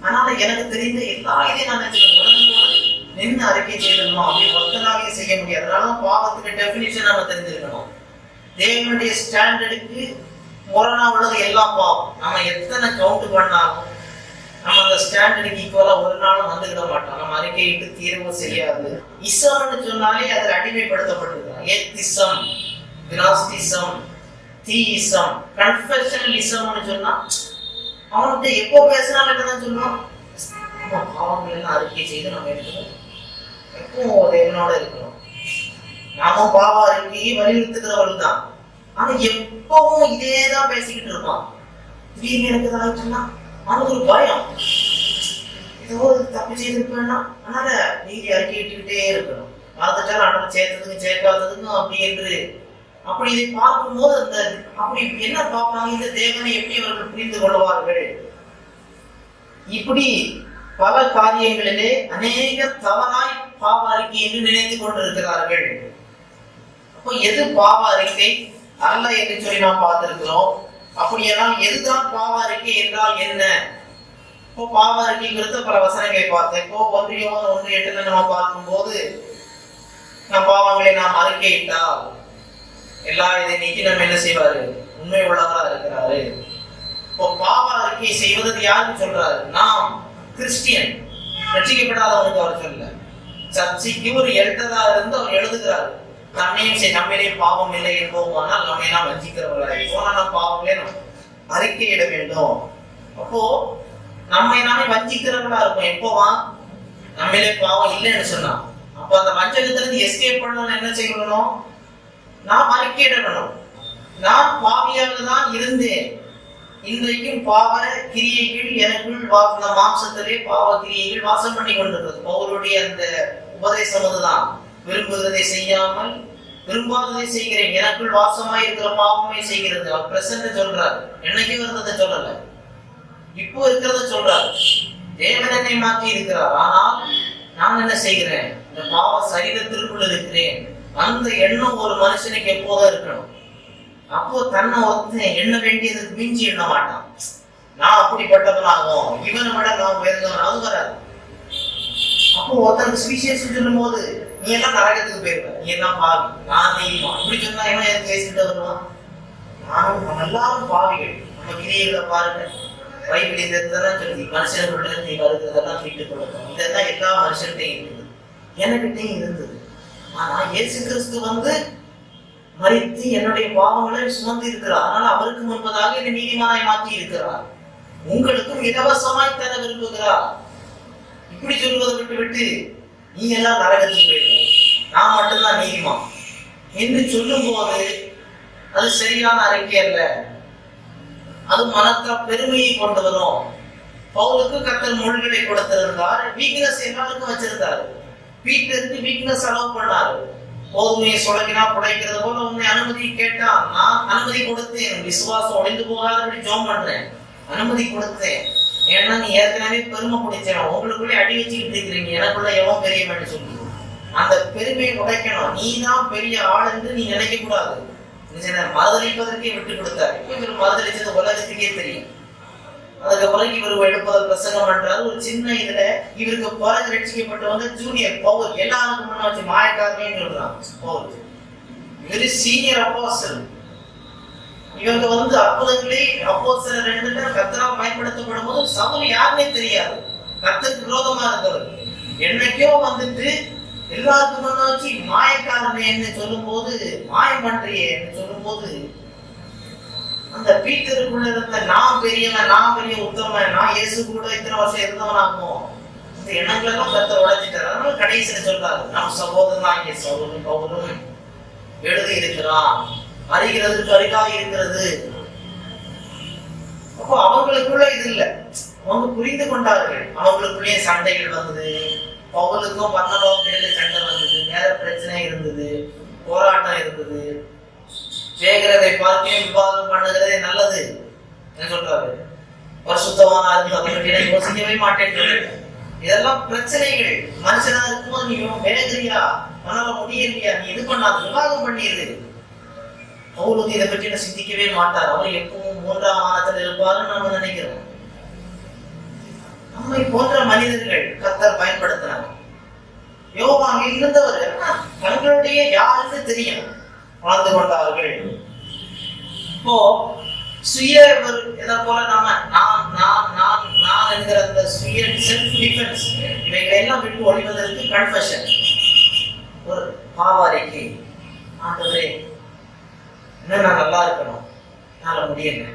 அதனால எனக்கு தெரிந்த எல்லா இதையும் நான் நின்று அறிக்கை செய்யணும், அப்படி ஒருத்தனாவே செய்ய முடியாது. அதனால பாவத்துக்கு டெபினிஷன் நம்ம தெரிஞ்சிருக்கணும். தேவனுடைய ஸ்டாண்டர்டுக்கு முரணா உள்ளது எல்லாம் பாவம். நம்ம எத்தனை கவுண்ட் பண்ணாலும் நம்ம அந்த ஸ்டாண்டர்டுக்கு ஈக்குவலா ஒரு நாளும் வந்துவிட மாட்டோம். நம்ம அறிக்கையிட்டு தீர்வு செய்யாது. இசம்னு சொன்னாலே அதில் அடிமைப்படுத்தப்பட்டிருக்காங்க. ஏத்திசம், கினாஸ்டிசம், தீயிசம், கன்ஃபெஷனலிசம்னு சொன்னா அவன்கிட்ட எப்போ பேசினாலும் என்னதான் சொல்லுவான், பாவங்கள் எல்லாம் அறிக்கை செய்து நம்ம இருக்கணும், எப்பவும் தேவனோட இருக்கணும். நாம பாவ அறிக்கையை வலியுறுத்துகிறவர்கள் தான். ஆனா எப்பவும் இதேதான் பேசிக்கிட்டு இருப்பான். திடீர்னு எனக்கு ஆயிடுச்சுன்னா அவனுக்கு ஒரு பயம், ஏதோ தப்பு செய்திருப்பேன்னா. அதனால நீதி அறிக்கையிட்டுக்கிட்டே இருக்கணும். பார்த்துட்டாலும் ஆண்டவர் சேர்த்ததுக்கும் சேர்க்காததுக்கும் அப்படி என்று அப்படி இதை பார்க்கும்போது அந்த அப்படி என்ன பார்ப்பாங்க, இந்த தேவனை எப்படி அவர்கள் புரிந்து கொள்வார்கள். இப்படி பல காரியங்களிலே அநேக தவறாய் பாவ அறிக்கை என்று நினைத்துக் கொண்டிருக்கிறார்கள். அப்போ எது பாவ அறிக்கை அல்ல என்று சொல்லி நாம் பார்த்திருக்கிறோம். அப்படியெல்லாம் எதுதான் பாவ அறிக்கை என்றால் என்ன? இப்போ பாவ அறிக்கை குறித்த பல வசனங்களை பார்த்தேன். இப்போ 1:8 நம்ம பார்க்கும்போது, நம் பாவங்களை நாம் அறிக்கையிட்டால் எல்லா இதை நீக்கி நம்ம என்ன செய்வாரு, உண்மை உள்ளவரா இருக்கிறாரு. இப்போ பாவ அறிக்கை செய்வதற்கு யாருக்கு சொல்றாரு? நாம் கிறிஸ்டியன், ரட்சிக்கப்படாதவனுக்கு அவர் சொல்ல. சர்ச்சைக்கு ஒரு எல்டரா இருந்து அவர் எழுதுகிறாரு, தன்னையும் நம்மளே பாவம் இல்லை என்போமானால் நம்மை நாம் வஞ்சிக்கிறவர்களாக நாம் பாவங்களே நம்ம அறிக்கையிட வேண்டும். அப்போ நம்மை நாமே வஞ்சிக்கிறவர்களா இருக்கும். எப்போவா நம்மளே பாவம் இல்லைன்னு சொன்னா, அப்போ அந்த வஞ்சகத்திலிருந்து எஸ்கேப் பண்ணணும்னு என்ன செய்யணும், நாம் அறிக்கையிடணும். நான் பாவியாக தான் இருந்தேன், இன்றைக்கும் பாவ கிரியைகள் எனக்குள் மாம்சத்திலே பாவ கிரியைகள் வாசம் பண்ணி கொண்டிருக்கிறது. பவுலுடைய அந்த உபதேசம் அதுதான், விரும்புகிறதை செய்யாமல் விரும்பாததை செய்கிறேன், எனக்குள் வாசமாய் இருக்கிற பாவமே செய்கிறது. அவர் பிரசன்ட் சொல்றாரு, என்னைக்கு இருந்ததை சொல்லல, இப்போ இருக்கிறத சொல்றாரு. தேவன் என்னை மாற்றி இருக்கிறார். ஆனால் நான் என்ன செய்கிறேன்? இந்த பாவ சரீரத்திற்குள் இருக்கிறேன். அந்த எண்ணம் ஒரு மனுஷனுக்கு எப்போதும் இருக்கணும். அப்போ தன்னை ஒருத்தன் எண்ண வேண்டியதுக்கு மிஞ்சி எண்ண மாட்டான். நான் அப்படிப்பட்டவனாகும், இவனை விட நான் உயர்ந்தவன், அது வராது. அப்போ ஒருத்தருக்கு சுவிசேஷம் சொல்லும் போது நீ எல்லாம் நரகத்துக்கு போயிருக்க, நீ எல்லாம் பாவி, நான் நீதிமா, இப்படி சொன்னா இவன் எதுக்கு பேசிட்டு வருவான்? நானும் எல்லாரும் பாவிகள். நம்ம கிரியைகளை பாருங்க, பைபிள் இந்த இதெல்லாம் சொல்லி மனுஷர்களோட நீ வருகிறதெல்லாம் மீட்டுக் கொடுக்கும். இதெல்லாம் எல்லா மனுஷன்கிட்டையும் இருக்குது, எனக்கிட்டையும் இருந்தது. ஆனா இயேசு கிறிஸ்து வந்து மரித்து என்னுடைய பாவங்களை சுமந்து இருக்கிறார். அதனால அவருக்கு முன்பதாக என்னை நீதிமானாய் மாற்றி இருக்கிறார். உங்களுக்கும் இலவசமாய் தர விரும்புகிறார். இப்படி சொல்வதை விட்டு விட்டு நீ எல்லாம் நரகத்துக்கு போயிருக்க, நான் மட்டும்தான் நீதிமான் என்று சொல்லும் போது அது சரியான அறிக்கை அல்ல. அது மனத்தா பெருமையை கொண்டு வரும். பவுலுக்கு கர்த்தர் மொழிகளை கொடுத்திருந்தார், வீக்னஸ் எல்லாருக்கும் வச்சிருந்தாரு. பீட்டருக்கு வீக்னஸ் அலோவ் பண்ணாரு. போதுமையை சுழக்கினா புடைக்கிறது போல உன்னை அனுமதி கேட்டான். நான் அனுமதி கொடுத்தேன். விசுவாசம் ஒழிந்து போகாதபடி ஜெபம் பண்றேன், அனுமதி கொடுத்தேன். ஏன்னா நீ ஏற்கனவே பெருமை பிடிச்சேன், உங்களுக்குள்ளே அடி வச்சுக்கிட்டு இருக்கிறீங்க, எனக்குள்ள எவன் பெரியவன்னு சொல்லி அந்த பெருமையை உடைக்கணும். நீ தான் பெரிய ஆள் என்று நீ நினைக்க கூடாது. மறுதளிப்பதற்கே விட்டு கொடுத்தாரு. இவர் மறுதளிச்சது உலகத்துக்கே தெரியும். அதுக்கப்புறம் இவர் எழுப்பதை பிரசங்கம் பண்றாரு. ஒரு சின்ன இதுல இவருக்கு பிறகு ரட்சிக்கப்பட்டு வந்து ஜூனியர் பவுல், எல்லாருக்கும் முன்ன வச்சு மாயக்காரனே சொல்றான் பவுல். இவரு சீனியர் அப்போஸ்தலன். இவங்க வந்து அற்புதங்களே அப்போஸ்தலர் ரெண்டுல கர்த்தரால் பயன்படுத்தப்படும் போது சவுல் யாருன்னே தெரியாது, கர்த்தருக்கு விரோதமா இருந்தவர். என்னைக்கோ வந்துட்டு எல்லாருக்கும் முன்ன வச்சு மாயக்காரனே சொல்லும் போது, மாயம் பண்றியே சொல்லும் போது, அந்த பீட்டருக்குள்ள இருந்த நான் பெரியவன், நான் பெரிய உத்தமன், நான் இயேசு கூட இத்தனை வருஷம் இருந்தவனாகும், இந்த எண்ணங்களெல்லாம் கர்த்தர் உடைச்சிட்டார். அதனால கடைசியில சொல்றாரு, நம் சகோதரன் இங்கே சகோதரன் பவுலும் எழுதி இருக்கிறான், அறிகிறதுக்கு அரிதாக இருக்கிறது. அப்போ அவங்களுக்குள்ள இது இல்லை, அவங்க புரிந்து கொண்டார்கள். அவங்களுக்குள்ளே சண்டைகள் வந்தது. பவுலுக்கும் பர்னபாவுக்கும் சண்டை வந்தது, நேர பிரச்சனை இருந்தது, போராட்டம் இருந்தது. கேட்கிறதை பார்க்கவே விவாதம் பண்ணுகிறதே நல்லது என்ன சொல்றாரு, பரிசுத்தவானா இருந்து அவர்களை யோசிக்கவே மாட்டேன்னு சொல்லிட்டு, இதெல்லாம் பிரச்சனைகள். மனுஷனா இருக்கும்போது நீ வேகிறியா, மனல முடியலையா, நீ இது பண்ணாது, விவாதம் பண்ணிடுது. பவுலுக்கு இதை பற்றி சிந்திக்கவே மாட்டார். அவர் எப்பவும் மூன்றாம் வானத்தில் இருப்பாருன்னு நம்ம நினைக்கிறோம். நம்மை போன்ற மனிதர்கள் கர்த்தர் பயன்படுத்தினார். யோவா அங்கே இருந்தவர் தங்களுடைய யாருன்னு தெரியும், வாழ்ந்து கொண்டார்கள். இப்போ சுய இதை போல நாம நான் என்கிற அந்த சுய செல்ஃப் டிஃபென்ஸ் இவைகளை எல்லாம் விட்டு ஒழிவதற்கு கன்ஃபெஷன், ஒரு பாவறிக்கை. ஆண்டவரே இன்னும் நான் நல்லா இருக்கணும், என்னால முடியல,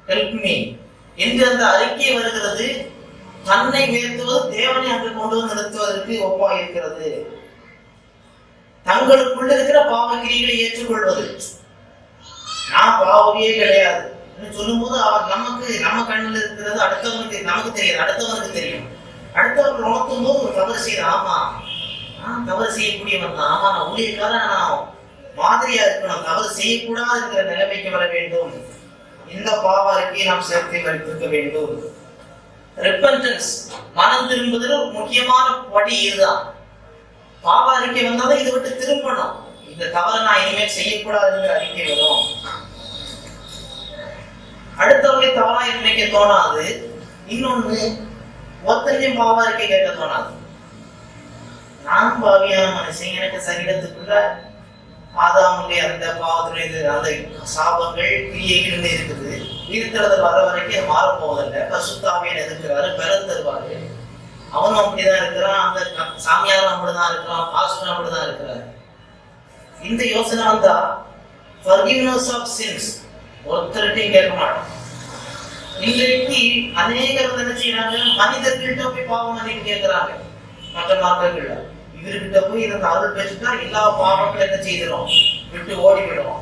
ஹெல்ப் மீ என்று அந்த அறிக்கை வருகிறது. தன்னை உயர்த்துவது தேவனை அங்கு கொண்டு வந்து நிறுத்துவதற்கு ஒப்பாக இருக்கிறது. தங்களுக்குள்ள இருக்கிற பாவக்கிரிகளை ஏற்றுக்கொள்வது, நான் பாவமே கிடையாது சொல்லும் போது அவர் நமக்கு நம்ம கண்ணில் இருக்கிறது அடுத்தவனுக்கு நமக்கு தெரியாது, அடுத்தவனுக்கு தெரியும். அடுத்தவர்கள் உணர்த்தும் போது ஒரு தவறு செய்யற, ஆமா நான் தவறு செய்யக்கூடியவன் தான், ஆமா நான் ஊழியக்காரன், நான் மாதிரியா இருக்கணும், தவறு செய்யக்கூடாது என்கிற நிலைமைக்கு வர வேண்டும். இந்த பாவ அறிக்கையை நாம் சேர்த்து வைத்திருக்க வேண்டும். ரெப்பன்டன்ஸ், மனம் திரும்புதல் ஒரு முக்கியமான படி இதுதான். பாவ அறிக்கை வந்தாலும் இதை விட்டு திரும்பணும். இந்த தவறை நான் இனிமேல் செய்யக்கூடாதுங்கிற அறிக்கை வரும். அடுத்தவர்களை தவறா நினைக்க தோணாது. இன்னொன்னு, ஒருத்தரையும் பாவ அறிக்கை கேட்க தோணாது. நான் பாவியான மனுஷன், எனக்கு சரீரத்துக்குள்ள ஆதாமுடைய அந்த பாவத்துடைய அந்த சாபங்கள் கிரியைகள் இருக்குது. உயிர்த்தெழுதல் வர வரைக்கும் அது மாறப்போவதில்லை. பரிசுத்தாவியன் இருக்கிறாரு, பெறல் தருவாரு. அவனும் அப்படிதான் இருக்கிறான், அந்த சாமியாரும் அப்படிதான் இருக்கிறான், பாஸ்டரும் அப்படிதான் இருக்கிறாரு. இந்த யோசனை வந்தா forgiveness of sins ஒருத்தருட்டையும் கேட்க மாட்டோம். இன்றைக்கு அநேகர் என்ன செய்யறாங்க, மனிதர்கிட்ட போய் பாவம் மன்னிப்பு கேட்கிறாங்க. மற்ற மார்க்கங்கள்ல இவர்கிட்ட போய் இந்த அருள் பெற்றுட்டா எல்லா பாவங்களும் என்ன செய்கிறோம், விட்டு ஓடிவிடும்.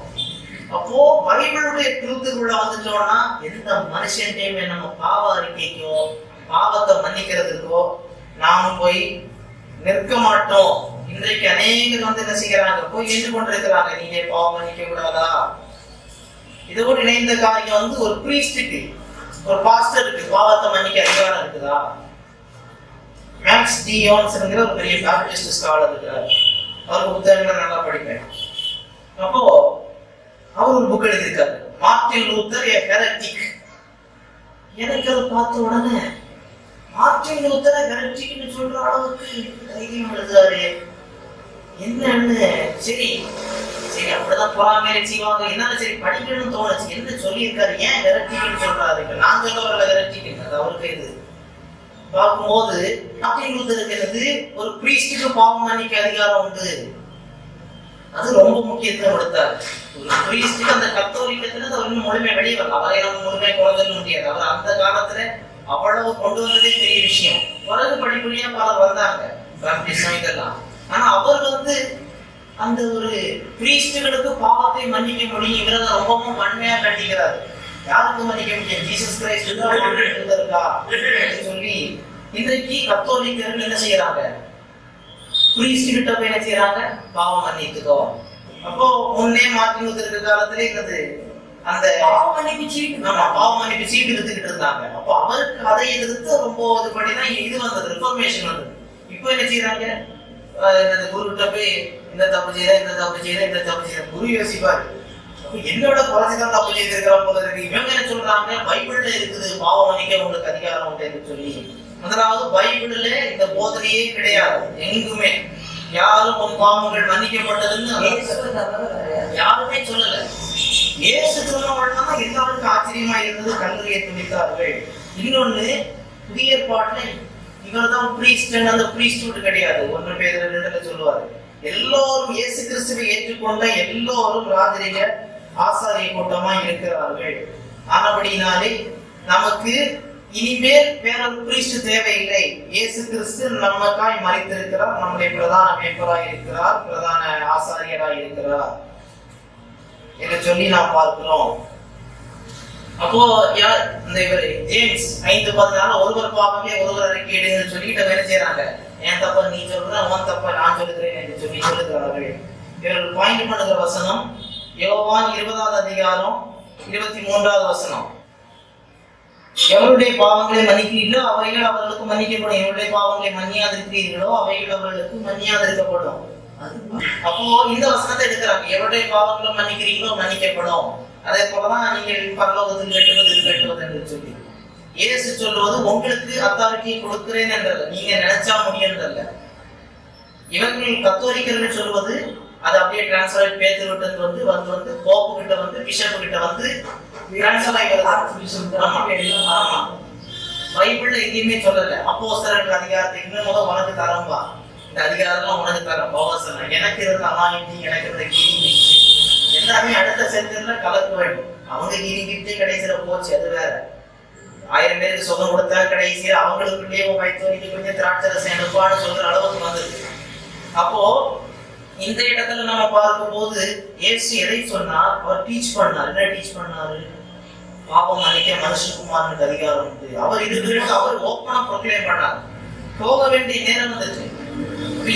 அப்போ பைபிளுடைய திருத்துக்குள்ள வந்துட்டோம்னா எந்த மனுஷன்டையுமே நம்ம பாவ அறிக்கைக்கோ பாவத்தை மன்னிக்கிறதுக்கோ நாம போய் நிற்க மாட்டோம். இன்றைக்கு அநேகர் வந்து என்ன செய்யறாங்க, போய் நின்று கொண்டிருக்கிறாங்க, நீங்க பாவம் மன்னிக்க கூடாதா. இதோடு இணைந்த காரியம் வந்து ஒரு பிரீஸ்டுக்கு, ஒரு பாஸ்டருக்கு பாவத்தை மன்னிக்க அதிகாரம் இருக்குதா? மேக்ஸ் டியோன்ஸ்ங்கிற ஒரு பெரிய பேப்டிஸ்ட் ஸ்காலர் இருக்கிறார். அவர் புத்தகங்களை நல்லா படிப்பேன். அப்போ அவர் ஒரு புக் எழுதியிருக்காரு, மார்ட்டின் லூத்தர் ஏ ஹெரட்டிக். எனக்கு அதை பார்த்த உடனே மார்ட்டின் லூத்தரை ஹெரட்டிக்னு சொல்ற அளவுக்கு தைரியம் எழுதுறாரு என்னன்னு. சரி சரி அப்படிதான் பொறாமையில செய்வாங்க, என்னன்னு சரி படிக்கணும்னு தோணுச்சு. என்ன சொல்லியிருக்காரு, ஏன் ஹெரட்டிக்னு சொல்றாரு? நான் சொல்ல வரல ஹெரட்டிக், அது அவருக்கு இது பார்க்கும்போது மார்ட்டின் லூத்தருக்கு ஒரு பிரீஸ்டுக்கு பாவம் மன்னிக்க அதிகாரம் உண்டு, அது ரொம்ப முக்கியத்துவம் கொடுத்தாரு. ஒரு பிரீஸ்டுக்கு அந்த கத்தோலிக்கத்துல அவர் இன்னும் முழுமை வெளியே வரல, அவரை நம்ம முழுமை குறைஞ்சல் முடியாது. அவர் அந்த காலத்துல அவ்வளவு கொண்டு வந்ததே பெரிய விஷயம். பிறகு படிப்படியா பலர் வந்தாங்க பேப்டிசம் இதெல்லாம். ஆனா அவர் அந்த ஒரு பிரீஸ்டுகளுக்கு பாவத்தை மன்னிக்க முடியுங்கிறத ரொம்பவும் வன்மையா கண்டிக்கிறாரு. யாருக்கு மன்னிக்க முடியும்? ஜீசஸ் கிரைஸ்ட் இருக்கா சொல்லி இன்றைக்கு கத்தோலிக்கர்கள் என்ன செய்யறாங்க? பிரீஸ்ட் கிட்ட போய் என்ன செய்யறாங்க? பாவம் மன்னித்துக்கோ. அப்போ முன்னே மார்ட்டின் லூத்தர் காலத்துல என்னது அந்த பாவம் மன்னிப்பு சீட்டு வித்துக்கிட்டு இருந்தாங்க. அப்போ அவருக்கு அதை எதிர்த்து ரொம்ப இதுபடிதான் இது வந்தது, ரிஃபர்மேஷன் வந்தது. இப்போ என்ன செய்யறாங்க? குருகிட்ட போய் இந்த தப்பு செய்யற, இந்த தப்பு செய்யற, இந்த தப்பு செய்யற. குரு யோசிப்பாரு, என்னோட குறைச்சிதான் தப்பு செய்திருக்கிற போல இருக்கு. இவங்க என்ன சொல்றாங்க? பைபிள்ல இருக்குது பாவம் மன்னிக்க உங்களுக்கு அதிகாரம் உண்டு சொல்லி. முதலாவது பைபிள்ல இந்த போதனையே கிடையாது எங்குமே. யாரும் உன் பாவங்கள் மன்னிக்கப்பட்டதுன்னு யாருமே சொல்லல. இயேசு சொன்ன உடனே எல்லாருக்கும் ஆச்சரியமா இருந்தது, கல்லறையை துணித்தார்கள். இன்னொன்னு, புதிய ஏற்பாட்டுல இவர்தான் பிரீஸ்ட், அந்த பிரீஸ்ட்ஹுட் கிடையாது. 1 பேதுரு 2 சொல்லுவாரு, எல்லோரும் இயேசு கிறிஸ்துவை ஏற்றுக்கொண்ட எல்லோரும் ராஜரீக ஆசாரிய கூட்டமா இருக்கிறார்கள். ஆனபடினாலே நமக்கு இனிமேல் வேறொரு பிரீஸ்ட் தேவையில்லை. இயேசு கிறிஸ்து நமக்காய் மரித்திருக்கிறார், நம்முடைய பிரதான மேய்ப்பராய் இருக்கிறார், பிரதான ஆசாரியராய் இருக்கிறார் என்று சொல்லி நாம் பார்க்கிறோம். அப்போ இந்த இவர் ஜேம்ஸ் 5:14 ஒருவர் பாவமே ஒருவர் அறிக்கையிடுன்னு சொல்லிட்டு வேலை செய்யறாங்க. என் தப்ப நீ சொல்ற, உன் தப்ப நான் சொல்லுகிறேன் என்று சொல்லி சொல்லுகிறார்கள். இவர்கள் பாயிண்ட் பண்ணுகிற வசனம் யோவான் 20வது அதிகாரம் 23வது வசனம். எவருடைய பாவங்களை மன்னிக்கிறீர்களோ அவைகள் அவர்களுக்கு மன்னிக்கப்படும், எவருடைய பாவங்களை மன்னியாதிருக்கிறீர்களோ அவைகள் அவர்களுக்கு மன்னியாதிருக்கப்படும். அப்போ இந்த வசனத்தை எடுக்கிறாங்க, எவருடைய பாவங்களை மன்னிக்கிறீங்களோ மன்னிக்கப்படும். அதே போலதான் நீங்கள் பரலோகத்தில் கட்டுவது இது கட்டுவது என்று சொல்லி இயேசு சொல்லுவது உங்களுக்கு அத்தாரிட்டியை கொடுக்கிறேன் என்றல்ல, நீங்க நினைச்சா முடியன்றல்ல. இவர்கள் கத்தோலிக்கர்கள் சொல்வது அது அப்படியே டிரான்ஸ்ஃபர் பேத்துரு விட்டு வந்து போப்பு கிட்ட பிஷப் கிட்ட டிரான்ஸ்ஃபர் ஆகி வருது. ஆமா, பைபிள்ல எங்கேயுமே சொல்லல அப்போஸ்தலர்கள் அதிகாரத்துக்கு முதல் உனக்கு தரம்பா, இந்த அதிகாரம் உனக்கு தரம் பவசனம், எனக்கு இருந்த அமாயிட்டி, எனக்கு இருந்த கீழி எல்லாமே அடுத்த சென்டர்ல கலக்க வேண்டும். அவங்க கீழிக்கிட்டே கடைசியில போச்சு, அது வேற. 1000 பேருக்கு சொந்தம் கொடுத்தா கடைசியில அவங்களுக்குள்ளேயே வைத்தோரிக்கு கொஞ்சம் திராட்சரசம் எடுப்பான்னு சொல்ற அளவுக்கு வந்தது. அப்போ இந்த இடத்துல நம்ம பார்க்கும் போது இயேசு எதை சொன்னார்? அவர் டீச் பண்ணார். என்ன டீச் பண்ணாரு? பாவம் மன்னிக்க மனுஷகுமாரனுக்கு அதிகாரம் உண்டு. அவர் இதுக்கு அவர் ஓப்பனா ப்ரொக்ளைம் பண்ணார். போக வேண்டிய நேரம் வந்துச்சு.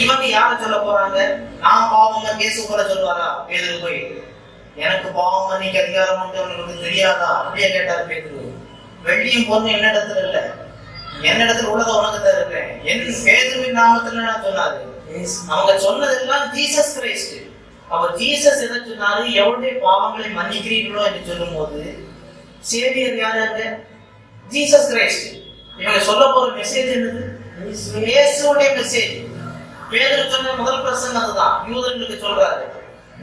இவங்க யார சொல்ல போறாங்க? நான் பாவம் கேசு போல சொல்லுவாரா? பேதுரு போய் எனக்கு பாவம் மன்னிக்க அதிகாரம் உண்டு அவங்களுக்கு தெரியாதா? அப்படியே கேட்டாரு பேதுரு. வெள்ளியும் பொண்ணு என்னிடத்துல இல்ல, என்னிடத்துல உள்ளதை உனக்கு தான் இருக்கிறேன். என் பேதுருவின் நாமத்துல நான் சொன்னாரு. அவங்க சொன்னதெல்லாம் ஜீசஸ் கிரைஸ்ட். அவர் ஜீசஸ் எதை சொன்னாரு? எவருடைய பாவங்களை மன்னிக்கிறீர்களோ என்று சொல்லும் போது சேவியர் யாரு? Jesus Christ. இவங்க சொல்ல போற மெசேஜ் என்னது? இயேசுவுடைய மெசேஜ். பேதுரு சொன்ன முதல் பிரசங்கம் அதுதான். யூதர்களுக்கு சொல்றாரு,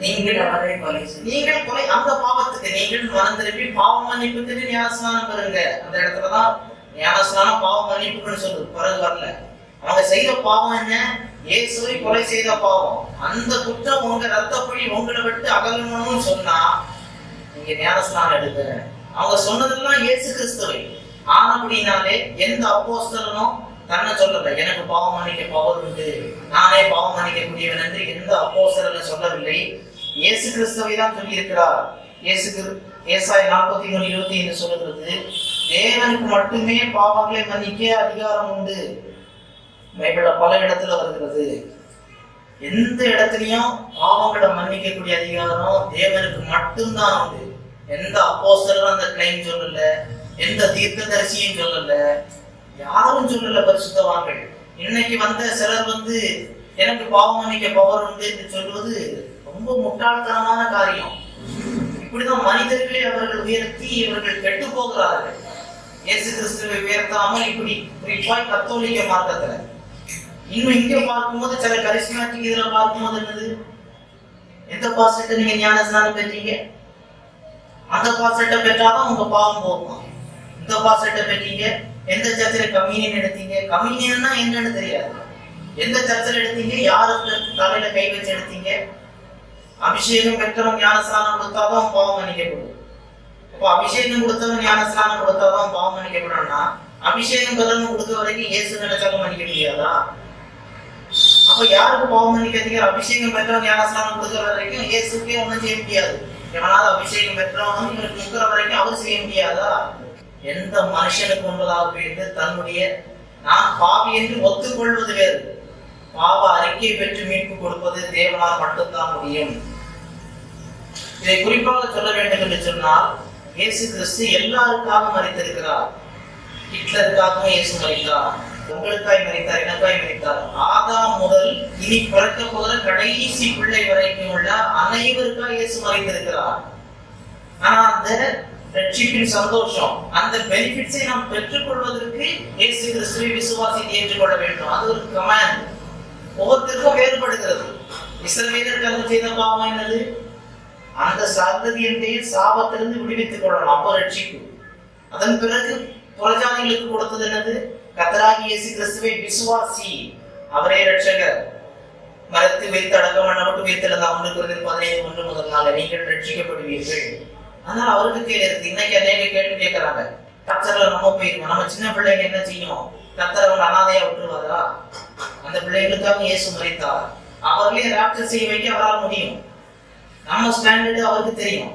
நீங்கள் கொலை அந்த பாவத்துக்கு நீங்கள் மனம் திரும்பி பாவம் மன்னிப்புக்கு ஞானஸ்நானம் பெறுங்க. அந்த இடத்துலதான் ஞானஸ்நானம் பாவம் மன்னிப்புன்னு சொல்லுது. பிறகு வரல. அவங்க செய்த பாவம் என்ன? இயேசுவை கொலை செய்த பாவம். அந்த குற்றம் உங்க ரத்தப்படி உங்களை விட்டு அகலணும்னு சொன்னா நீங்க ஞானஸ்நானம் எடுக்க. அவங்க சொன்னதெல்லாம் இயேசு கிறிஸ்துவை. ஆனபடினாலே எந்த அப்போஸ்தலனும் தன்னை சொல்லல எனக்கு பாவம் மன்னிக்க பவர் உண்டு, நானே பாவம் மன்னிக்க கூடியவன் என்று எந்த அப்போஸ்தலனும் சொல்லவில்லை. இயேசு கிறிஸ்துவை தான் சொல்லி இருக்கிறார். ஏசாயா 43:25 சொல்லுகிறது, தேவனுக்கு மட்டுமே பாவங்களை மன்னிக்க அதிகாரம் உண்டு. பைபிள்ல பல இடத்துல வருகிறது. எந்த இடத்துலயும் பாவங்களை மன்னிக்கக்கூடிய அதிகாரம் தேவனுக்கு மட்டும்தான் உண்டு. எந்த அப்போஸ்தலரும் அந்த கிளைம் சொல்லல, எந்த தீர்க்கதரிசியும் சொல்லல, யாரும் சொல்லல. பரிசுத்தவான்கள் இன்னைக்கு வந்த சிலர் எனக்கு பாவம் மன்னிக்க பவர் உண்டு என்று சொல்வது ரொம்ப முட்டாள்தனமான காரியம். இப்படிதான் மனிதர்களே அவர்கள் உயர்த்தி இவர்கள் கெட்டு போகிறார்கள். இயேசு கிறிஸ்துவை உயர்த்தாமல் இப்படி குறிப்பாய் கத்தோலிக்க மார்க்கத்துல இன்னும் இங்க பார்க்கும்போது சில கரிஸ்மாட்டிக் இதுல பார்க்கும்போது என்னது, எந்த பாசத்தை நீங்க ஞான ஸ்நானம் பெற்றீங்க, அந்த பாசத்தை பெற்றாதான் உங்க பாவம் போகும். இந்த பாசத்தை பெற்றீங்க, எந்த சர்ச்சில் கம்யூனியன் எடுத்தீங்க, கம்யூனியன்னா என்னன்னு தெரியாது, எந்த சர்ச்சில் எடுத்தீங்க, யாருக்கு தலையில கை வச்சு எடுத்தீங்க, அபிஷேகம் பெற்றவன் ஞானஸ்நானம் கொடுத்தாதான் பாவம் மன்னிக்கப்படும். அப்போ அபிஷேகம் கொடுத்தவன் ஞானஸ்நானம் கொடுத்தாதான் பாவம் மன்னிக்கப்படணும்னா அபிஷேகம் பெறணும் கொடுத்த வரைக்கும் இயேசு நினைச்சாலும் மன்னிக்க முடியாதா? அப்ப யாருக்கு பாவம் மன்னிக்கிறீங்க? அபிஷேகம் பெற்றவன் ஞானஸ்நானம் கொடுக்கிற வரைக்கும் இயேசுக்கே ஒன்றும் செய்ய முடியாது. எவனாவது அபிஷேகம் பெற்றவன் இவருக்கு முக்கிற வரைக்கும் அவர் செய்ய முடியாதா? எந்த மனுஷனுக்கு முன்பதாக போயிட்டு தன்னுடைய நான் பாவி என்று ஒத்துக்கொள்வது வேறு, பாவ அறிக்கை பெற்று மீட்பு கொடுப்பது தேவனால் மட்டும்தான் முடியும். இதை குறிப்பாக சொல்ல வேண்டும் என்று சொன்னால், இயேசு கிறிஸ்து எல்லாருக்காக மரித்திருக்கிறார். ஹிட்லருக்காகவும் இயேசு மரித்தார், உங்களுக்காய் மரித்தார், எனக்காய் மரித்தார். ஆதாம் முதல் இனி பிறக்க போகிற கடைசி பிள்ளை வரைக்கும் உள்ள அனைவருக்காக இயேசு மரித்திருக்கிறார். ஆனா அந்த ரட்சிப்பின் சந்தோஷம், அந்த பெனிஃபிட்ஸை நாம் பெற்றுக்கொள்வதற்கு இயேசு கிறிஸ்துவை விசுவாசித்து ஏற்றுக்கொள்ள வேண்டும். அது ஒரு கமாண்ட், ஒவ்வொருத்தருக்கும் வேறுபடுகிறது. இஸ்ரவேலர்கள் செய்த பாவம் என்னது? அந்த சந்ததியினுடைய சாபத்திலிருந்து விடுவித்துக் கொள்ளணும், அப்போ ரட்சிப்பு. அதன் பிறகு புறஜாதிகளுக்கு கொடுத்தது என்னது? கர்த்தராகிய இயேசு கிறிஸ்துவை விசுவாசி, அவரே ரட்சகர். மரத்து வைத்து அடக்கம் பண்ணப்பட்டு வைத்திருந்த 15:1 முதல் நாள் நீங்கள் ரட்சிக்கப்படுவீர்கள். அதனால அவருக்கு கேள்வி இருக்கு. இன்னைக்கு அநேக கேள்வி கேட்கிறாங்க, கர்த்தர் நம்ம போயிருக்கோம், நம்ம சின்ன பிள்ளைங்க என்ன செய்யும்? கர்த்தர் அவங்க அனாதையா விட்டுருவாரா? அந்த பிள்ளைகளுக்காக இயேசு மரித்தார். அவர்களே ராப்சர் செய்ய வைக்க அவரால் முடியும். நம்ம ஸ்டாண்டர்டு அவருக்கு தெரியும்.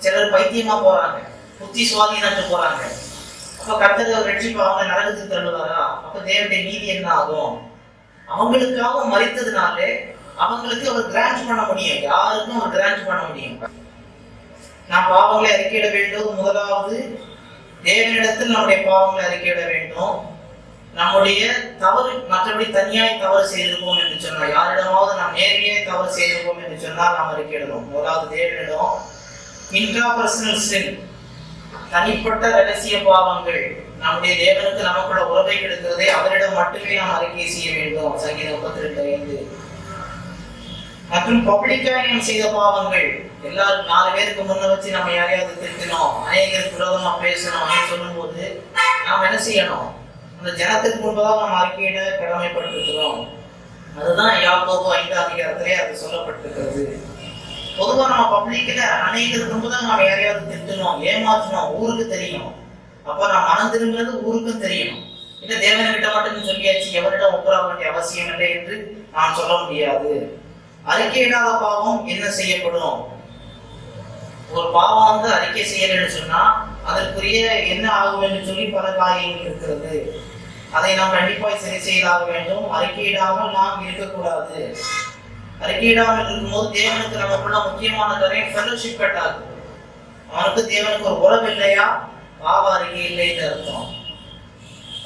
சிலர் பைத்தியமா போறாங்க, புத்தி சுவாதீனத்து போறாங்க. அப்ப கர்த்தர் ரட்சிப்பு அவங்க நரகத்துக்கு தள்ளுவாரா? அப்ப தேவனுடைய நீதி என்ன ஆகும்? அவங்களுக்காக மரித்ததுனாலே அவங்களுக்கு அவர் கிராண்ட் பண்ண முடியும், யாருக்கும் அவர் கிராண்ட் பண்ண முடியும். நாம் பாவங்களை அறிக்கையிட வேண்டும். முதலாவது தேவனிடத்தில் நம்முடைய பாவங்களை அறிக்கையிட வேண்டும். நம்முடைய தவறு, மற்றபடி தனியாய் தவறு செய்திருப்போம் என்று சொன்னால், யாரிடமாவது நாம் நேரடியாக தவறு செய்திருப்போம் என்று சொன்னால் நாம் அறிக்கையிடணும். முதலாவது தேவனிடம். இன்ட்ராபர்சனல் சின், தனிப்பட்ட ரகசிய பாவங்கள், நம்முடைய தேவனுக்கு நமக்குள்ள உறவை கெடுக்கிறதே அவரிடம் மட்டுமே நாம் அறிக்கை செய்ய வேண்டும். சங்கீதம் 32:5. மற்றும் பப்ளிக்காக நாம் செய்த பாவங்கள், எல்லாரும் 4 பேருக்கு முன்ன வச்சு நம்ம யாரையாவது திருத்தினோம், அநேகருக்கு விரோதமா பேசணும் அப்படின்னு சொல்லும் போது நாம் என்ன செய்யணும்? அந்த ஜனத்துக்கு முன்பதாக நாம் அறிக்கையிட கடமைப்பட்டிருக்கிறோம். அதுதான் யாக்கோபு 5 அது சொல்லப்பட்டிருக்கிறது. பொதுவா நம்ம பப்ளிக்ல அநேகருக்கு முன்பதாக நாம் யாரையாவது திட்டணும், ஏமாற்றணும், ஊருக்கு தெரியும். அப்ப நான் மனம் திரும்புறது ஊருக்கும் தெரியணும். இல்ல தேவன்கிட்ட மட்டும் சொல்லியாச்சு, எவரிடம் ஒப்புரா வேண்டிய அவசியம் இல்லை என்று நாம் சொல்ல முடியாது. அறிக்கையிடாத பாவம் என்ன செய்யப்படும்? ஒரு பாவம் அறிக்கை செய்யலன்னு சொன்னா அதற்குரிய என்ன ஆகும் என்று சொல்லி பல காரியங்கள் இருக்கிறது. அதை நாம் கண்டிப்பாக சரி செய்தாக வேண்டும். அறிக்கையிடாமல் நாம் இருக்கக்கூடாது. அறிக்கையிடாமல் இருக்கும்போது தேவனுக்கு நமக்குள்ள முக்கியமான காரியம் ஃபெலோஷிப் கட் ஆகுது. அவனுக்கு தேவனுக்கு ஒரு உறவு இல்லையா? பாவ அறிக்கை இல்லைன்னு அர்த்தம்.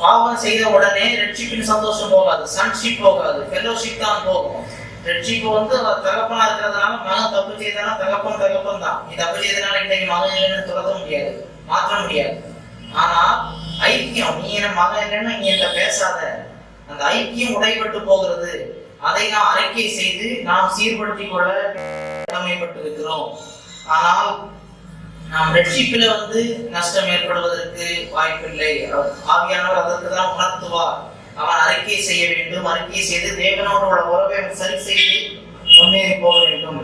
பாவம் செய்த உடனே ரட்சிப்பின் சந்தோஷம் போகாது, சன்ஷிப் போகாது, ஃபெலோஷிப் தான் போகும். ரட்சிப்பு தகப்பனா இருக்கிறதுனால மகன் தப்பு செய்தனா தகப்பன் தான். நீ தப்பு செய்தனால இன்னைக்கு மகன் இல்லைன்னு துரத்த முடியாது, மாற்ற முடியாது. ஆனா ஐக்கியம், நீ என் மகன் இல்லைன்னா நீ என்கிட்ட பேசாத, அந்த ஐக்கியம் உடைபட்டு போகிறது. அதை நாம் அறிக்கை செய்து நாம் சீர்படுத்திக் கொள்ள கடமைப்பட்டிருக்கிறோம். ஆனால் நாம் ரட்சிப்பில நஷ்டம் ஏற்படுவதற்கு வாய்ப்பில்லை. ஆவியானவர் அதற்கு தான் உணர்த்துவார். அவன் அறிக்கை செய்ய வேண்டும். அறிக்கை செய்து தேவனோடு உள்ள உறவை சரி செய்து முன்னேறி போக வேண்டும்.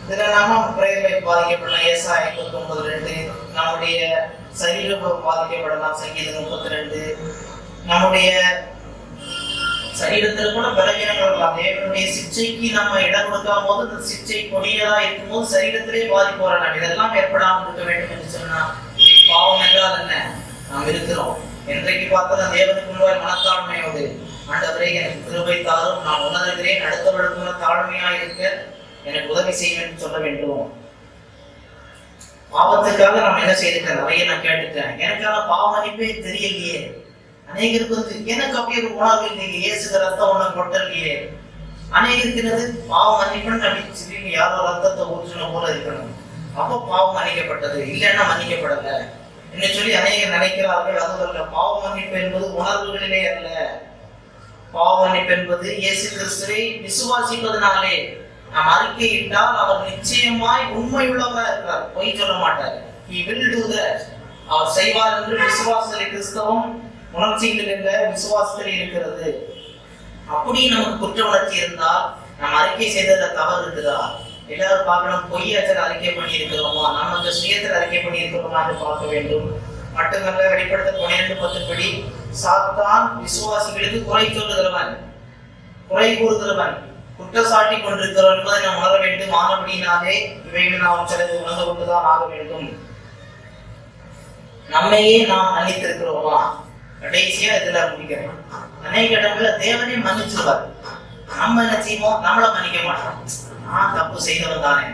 இதுல நாம பிரேயர்ல பாதிக்கப்படலாம். ஏசாயா 59:2. நம்முடைய சரீரம் பாதிக்கப்படலாம். சங்கீதம் 32. நம்முடைய சரீரத்தில் கூட பலவீனங்கள் வரலாம். தேவனுடைய சிக்ஷைக்கு நம்ம இடம் கொடுக்காம போது அந்த சிக்ஷை கொடியதா இருக்கும் போது சரீரத்திலே பாதிப்பு வரலாம். இதெல்லாம் ஏற்படாமல் இருக்க வேண்டும் என்று சொன்னா பாவம் என்றால் என்ன? நாம் இருக்கிறோம். என்றைக்கு பார்த்தாலும் தேவனுக்கு முன்பாக மனத்தாழ்மையோடு, ஆண்டவரே எனக்கு கிருபை தாரும், நான் உணர்கிறேன், அடுத்தவர்களுக்கு தாழ்மையா இருக்க எனக்கு உதவி செய்யும் என்று சொல்ல வேண்டும். பாவத்துக்காக நம்ம என்ன செய்திருக்கேன்? நிறைய நான் கேட்டுட்டேன். எனக்கான பாவ மன்னிப்பே தெரியலையே, அநேகருக்கு எனக்கு அப்படியே ஒரு உணர்வு இல்லையே, இயேசு ரத்தம் ஒண்ணு கொட்டலையே. அநேகருக்கு பாவம் மன்னிக்கணும் அப்படின்னு யாரோ ரத்தத்தை ஊற்றின போல இருக்கணும், அப்போ பாவம் மன்னிக்கப்பட்டது, இல்லைன்னா மன்னிக்கப்படல என்று சொல்லி அநேகர் நினைக்கிறார்கள். அதுவல்ல. பாவ மன்னிப்பு என்பது உணர்வுகளிலே அல்ல. பாவ மன்னிப்பு என்பது இயேசு கிறிஸ்துவை விசுவாசிப்பதனாலே நாம் அறிக்கையிட்டால் அவர் நிச்சயமாய் உண்மை உள்ளவராக இருக்கிறார், பொய் சொல்ல மாட்டார். He will do that. அவர் செய்வார் என்று விசுவாசத்தில் கிறிஸ்தவம் உணர்ச்சியில் இல்ல, விசுவாசத்தில் இருக்கிறது. அப்படி நமக்கு குற்ற உணர்ச்சி இருந்தால் நம்ம அறிக்கை செய்தத தவறு இருக்குதா, எல்லாரும் பார்க்கணும். பொய்யாச்சல் அறிக்கை பண்ணி இருக்கிறோமா, நம்ம அந்த சுயத்தில் அறிக்கை பண்ணி இருக்கிறோமா என்று பார்க்க வேண்டும். மட்டுமல்ல, வெளிப்படுத்த 12:10 படி சாத்தான் விசுவாசிகளுக்கு குறை சொல்லுகிறவன், குறை கூறுகிறவன், குற்றச்சாட்டி கொண்டிருக்கிறவன் என்பதை நாம் உணர வேண்டும். ஆனபடினாலே இவைகள் நாம் சிலது உணர்ந்து கொண்டுதான் ஆக வேண்டும். நம்மையே நாம் மன்னித்திருக்கிறோமா? கடைசியா இதுல முடிக்கிறேன். அநேக இடங்கள்ல தேவனே மன்னிச்சிருவார், நம்ம என்ன செய்வோம், நம்மள மன்னிக்க மாட்டோம். நான் தப்பு செய்தவன் தானே,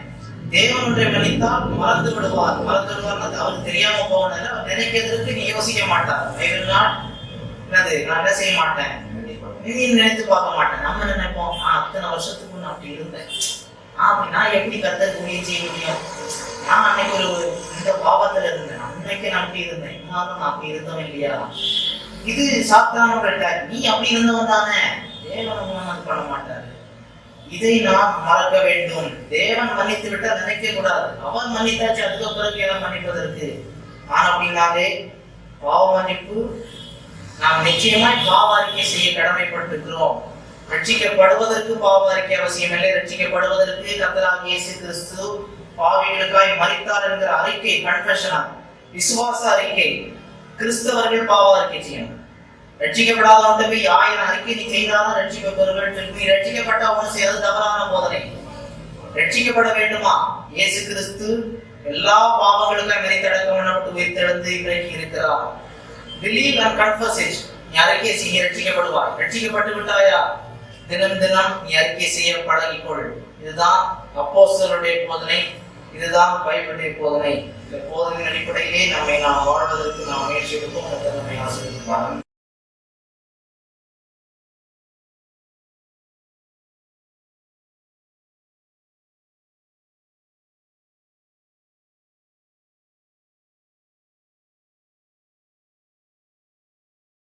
தேவன் ஒன்றை மன்னித்தால் மறந்து விடுவார். மறந்து விடுவார் அவருக்கு தெரியாம போவதில்லை, அவர் நினைக்கிறதுக்கு நீ யோசிக்க மாட்டார். நான் என்ன செய்ய மாட்டேன், நீ நினைத்து பார்க்க மாட்டேன். நம்ம நினைப்போம், அத்தனை வருஷத்துக்கு நான் அப்படி இருந்தேன், அப்படி நான் எப்படி கர்த்தருக்கு ஊழியம் செய்ய முடியும், நான் அன்னைக்கு ஒரு இந்த பாவத்துல இருந்தேன், அன்னைக்கு நான் அப்படி இருந்தேன், நான் அப்படி இருந்தவன் இல்லையா. இது சாத்தானோட அட்டாக். நீ அப்படி இருந்தவன் தானே, தேவன் பண்ண மாட்டாரு. இதை நாம் மறக்க வேண்டும். தேவன் மன்னித்து விட்டால் நினைக்க கூடாது, அவன் மன்னித்தாச்சு, அதுக்கு பிறகு எல்லாம் மன்னிப்பதற்கு. ஆனா அப்படின்னாலே பாவ மன்னிப்பு நாம் நிச்சயமாய் பாவ அறிக்கை செய்ய கடமைப்பட்டிருக்கிறோம். ரட்சிக்கப்படுவதற்கு பாவ அறிக்கை அவசியம் இல்லை. ரட்சிக்கப்படுவதற்கு கர்த்தராகிய இயேசு கிறிஸ்து பாவிகளுக்காய் மரித்தார் என்கிற அறிக்கை, கன்ஃபெஷன், விசுவாச அறிக்கை. கிறிஸ்தவர்கள் பாவ அறிக்கை செய்யணும். ரட்சிக்கப்படாதவன் போய் 1000 அறிக்கை நீ செய்தாலும் ரட்சிக்கப்படுவர்கள் சொல்லி, ரட்சிக்கப்பட்ட ஒன்று செய்வது தவறான போதனை. ரட்சிக்கப்பட வேண்டுமா? இயேசு கிறிஸ்து எல்லா பாவங்களுக்கும் மரித்தடக்கம் பண்ணப்பட்டு உயிர்த்தெழுந்து இன்றைக்கு இருக்கிறார். Believe and confess it. நீ அறிக்கை செய்ய ரட்சிக்கப்படுவாய். ரட்சிக்கப்பட்டு விட்டாயா, தினம் தினம் நீ அறிக்கை செய்ய பழகிக்கொள். இதுதான் அப்போஸ்தலருடைய போதனை, இதுதான் பைபிளுடைய போதனை. இந்த போதனையின் அடிப்படையிலே நாம் வாழ்வதற்கு நாம் முயற்சி எடுப்போம். நம்மை ஆசீர்வதிப்பார்.